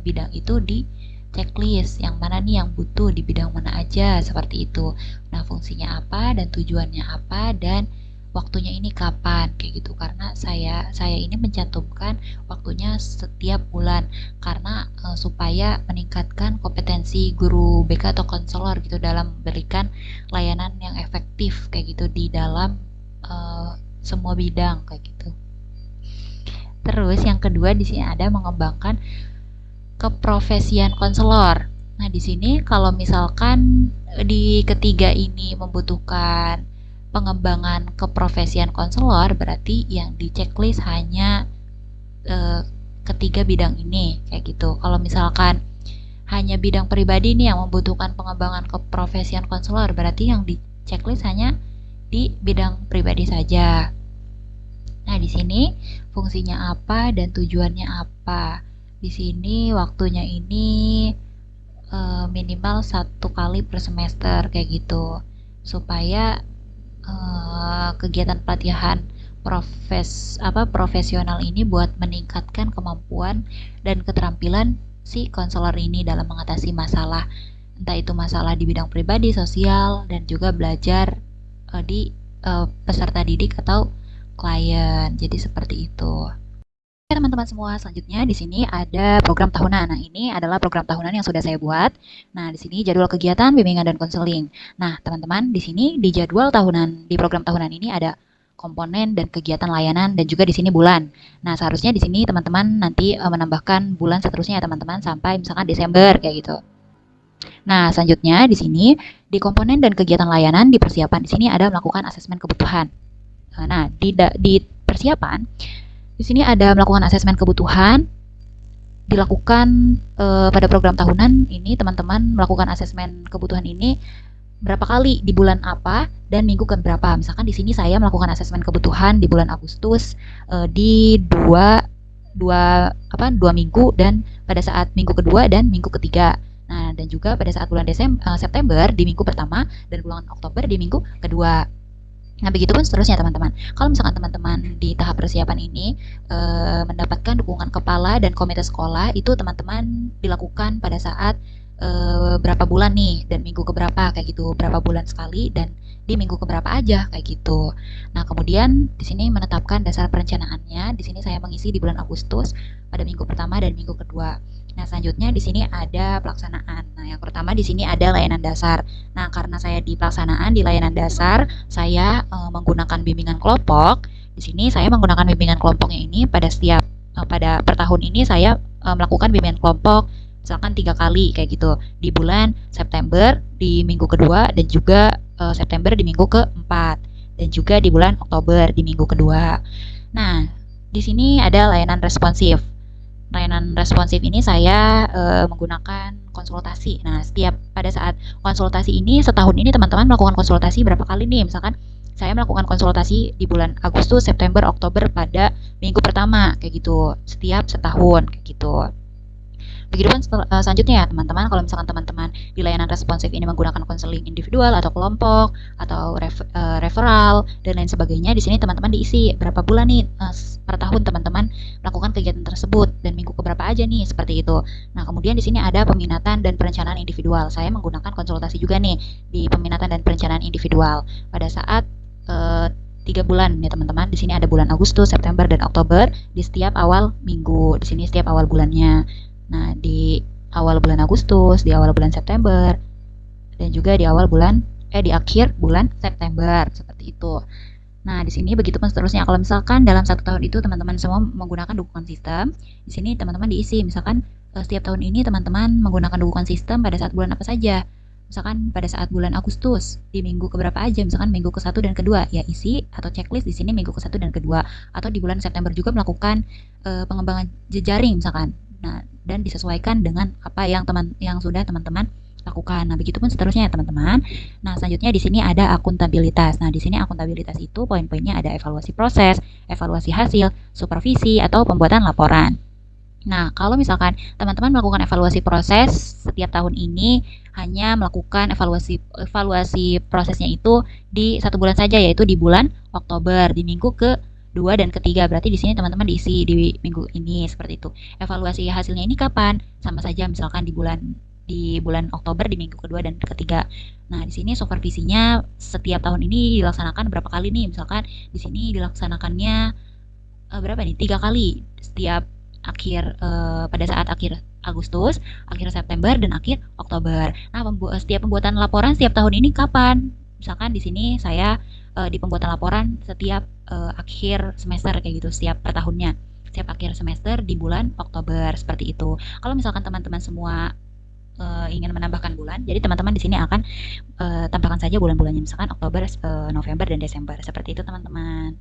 bidang itu di checklist yang mana nih yang butuh di bidang mana aja, seperti itu. Nah, fungsinya apa dan tujuannya apa dan waktunya ini kapan, kayak gitu. Karena saya ini mencantumkan waktunya setiap bulan karena supaya meningkatkan kompetensi guru BK atau konselor gitu dalam memberikan layanan yang efektif kayak gitu di dalam semua bidang kayak gitu. Terus yang kedua di sini ada mengembangkan keprofesian konselor. Nah, di sini kalau misalkan di ketiga ini membutuhkan pengembangan keprofesian konselor, berarti yang di checklist hanya ketiga bidang ini kayak gitu. Kalau misalkan hanya bidang pribadi nih yang membutuhkan pengembangan keprofesian konselor, berarti yang di checklist hanya di bidang pribadi saja. Nah, di sini fungsinya apa dan tujuannya apa? Di sini waktunya ini minimal 1 kali per semester kayak gitu, supaya kegiatan pelatihan profesional ini buat meningkatkan kemampuan dan keterampilan si konselor ini dalam mengatasi masalah, entah itu masalah di bidang pribadi, sosial, dan juga belajar di peserta didik atau klien. Jadi seperti itu. Oke, teman-teman semua, selanjutnya di sini ada program tahunan. Nah, ini adalah program tahunan yang sudah saya buat. Nah, di sini jadwal kegiatan, bimbingan, dan konseling. Nah, teman-teman, di sini di jadwal tahunan, di program tahunan ini ada komponen dan kegiatan layanan dan juga di sini bulan. Nah, seharusnya di sini teman-teman nanti menambahkan bulan seterusnya ya, teman-teman, sampai misalkan Desember kayak gitu. Nah, selanjutnya di sini di komponen dan kegiatan layanan di persiapan di sini ada melakukan asesmen kebutuhan. Nah, di persiapan di sini ada melakukan asesmen kebutuhan, dilakukan pada program tahunan ini teman-teman melakukan asesmen kebutuhan ini berapa kali di bulan apa dan minggu ke berapa. Misalkan di sini saya melakukan asesmen kebutuhan di bulan Agustus di dua minggu dan pada saat minggu kedua dan minggu ketiga. Nah, dan juga pada saat bulan September di minggu pertama dan bulan Oktober di minggu kedua. Nah, begitupun seterusnya teman-teman. Kalau misalkan teman-teman di tahap persiapan ini mendapatkan dukungan kepala dan komite sekolah, itu teman-teman dilakukan pada saat berapa bulan nih dan minggu keberapa kayak gitu, berapa bulan sekali dan di minggu keberapa aja kayak gitu. Nah, kemudian di sini menetapkan dasar perencanaannya. Di sini saya mengisi di bulan Agustus pada minggu pertama dan minggu kedua. Nah, selanjutnya di sini ada pelaksanaan. Nah, yang pertama di sini ada layanan dasar. Nah, karena saya di pelaksanaan di layanan dasar, saya menggunakan bimbingan kelompok. Di sini saya menggunakan bimbingan kelompoknya ini pada per tahun ini saya melakukan bimbingan kelompok misalkan 3 kali kayak gitu di bulan September di minggu kedua dan juga September di minggu keempat dan juga di bulan Oktober di minggu kedua. Nah, di sini ada layanan responsif. Layanan responsif ini saya menggunakan konsultasi. Nah, pada saat konsultasi ini setahun ini teman-teman melakukan konsultasi berapa kali nih? Misalkan saya melakukan konsultasi di bulan Agustus, September, Oktober pada minggu pertama kayak gitu. Setiap setahun kayak gitu. Begitupun selanjutnya ya teman-teman, kalau misalkan teman-teman di layanan responsif ini menggunakan konseling individual atau kelompok atau referral dan lain sebagainya, di sini teman-teman diisi berapa bulan nih per tahun teman-teman melakukan kegiatan tersebut dan minggu keberapa aja nih seperti itu. Nah, kemudian di sini ada peminatan dan perencanaan individual. Saya menggunakan konsultasi juga nih di peminatan dan perencanaan individual pada saat 3 bulan ya teman-teman. Di sini ada bulan Agustus, September, dan Oktober di setiap awal minggu. Di sini setiap awal bulannya. Nah, di awal bulan Agustus, di awal bulan September, dan juga di akhir bulan September seperti itu. Nah, di sini begitu pun seterusnya. Kalau misalkan dalam satu tahun itu teman-teman semua menggunakan dukungan sistem, di sini teman-teman diisi. Misalkan setiap tahun ini teman-teman menggunakan dukungan sistem pada saat bulan apa saja. Misalkan pada saat bulan Agustus, di minggu keberapa aja, misalkan minggu ke-1 dan kedua, ya isi atau checklist di sini minggu ke-1 dan kedua. Atau di bulan September juga melakukan pengembangan jejaring misalkan. Nah, dan disesuaikan dengan apa yang sudah teman-teman lakukan. Nah, begitu pun seterusnya ya teman-teman. Nah, selanjutnya di sini ada akuntabilitas. Nah, di sini akuntabilitas itu poin-poinnya ada evaluasi proses, evaluasi hasil, supervisi, atau pembuatan laporan. Nah, kalau misalkan teman-teman melakukan evaluasi proses setiap tahun ini hanya melakukan evaluasi prosesnya itu di 1 bulan saja, yaitu di bulan Oktober, di minggu ke-2 dan ketiga. Berarti di sini teman-teman diisi di minggu ini seperti itu. Evaluasi hasilnya ini kapan? Sama saja misalkan di bulan Oktober di minggu kedua dan ketiga. Nah, di sini supervisinya setiap tahun ini dilaksanakan berapa kali nih? Misalkan di sini dilaksanakannya berapa nih? 3 kali setiap pada saat akhir Agustus, akhir September, dan akhir Oktober. Nah, setiap pembuatan laporan setiap tahun ini kapan? Misalkan di sini saya di pembuatan laporan setiap akhir semester kayak gitu, setiap per tahunnya. Setiap akhir semester di bulan Oktober seperti itu. Kalau misalkan teman-teman semua ingin menambahkan bulan, jadi teman-teman di sini akan tambahkan saja bulan-bulannya, misalkan Oktober, November, dan Desember. Seperti itu teman-teman.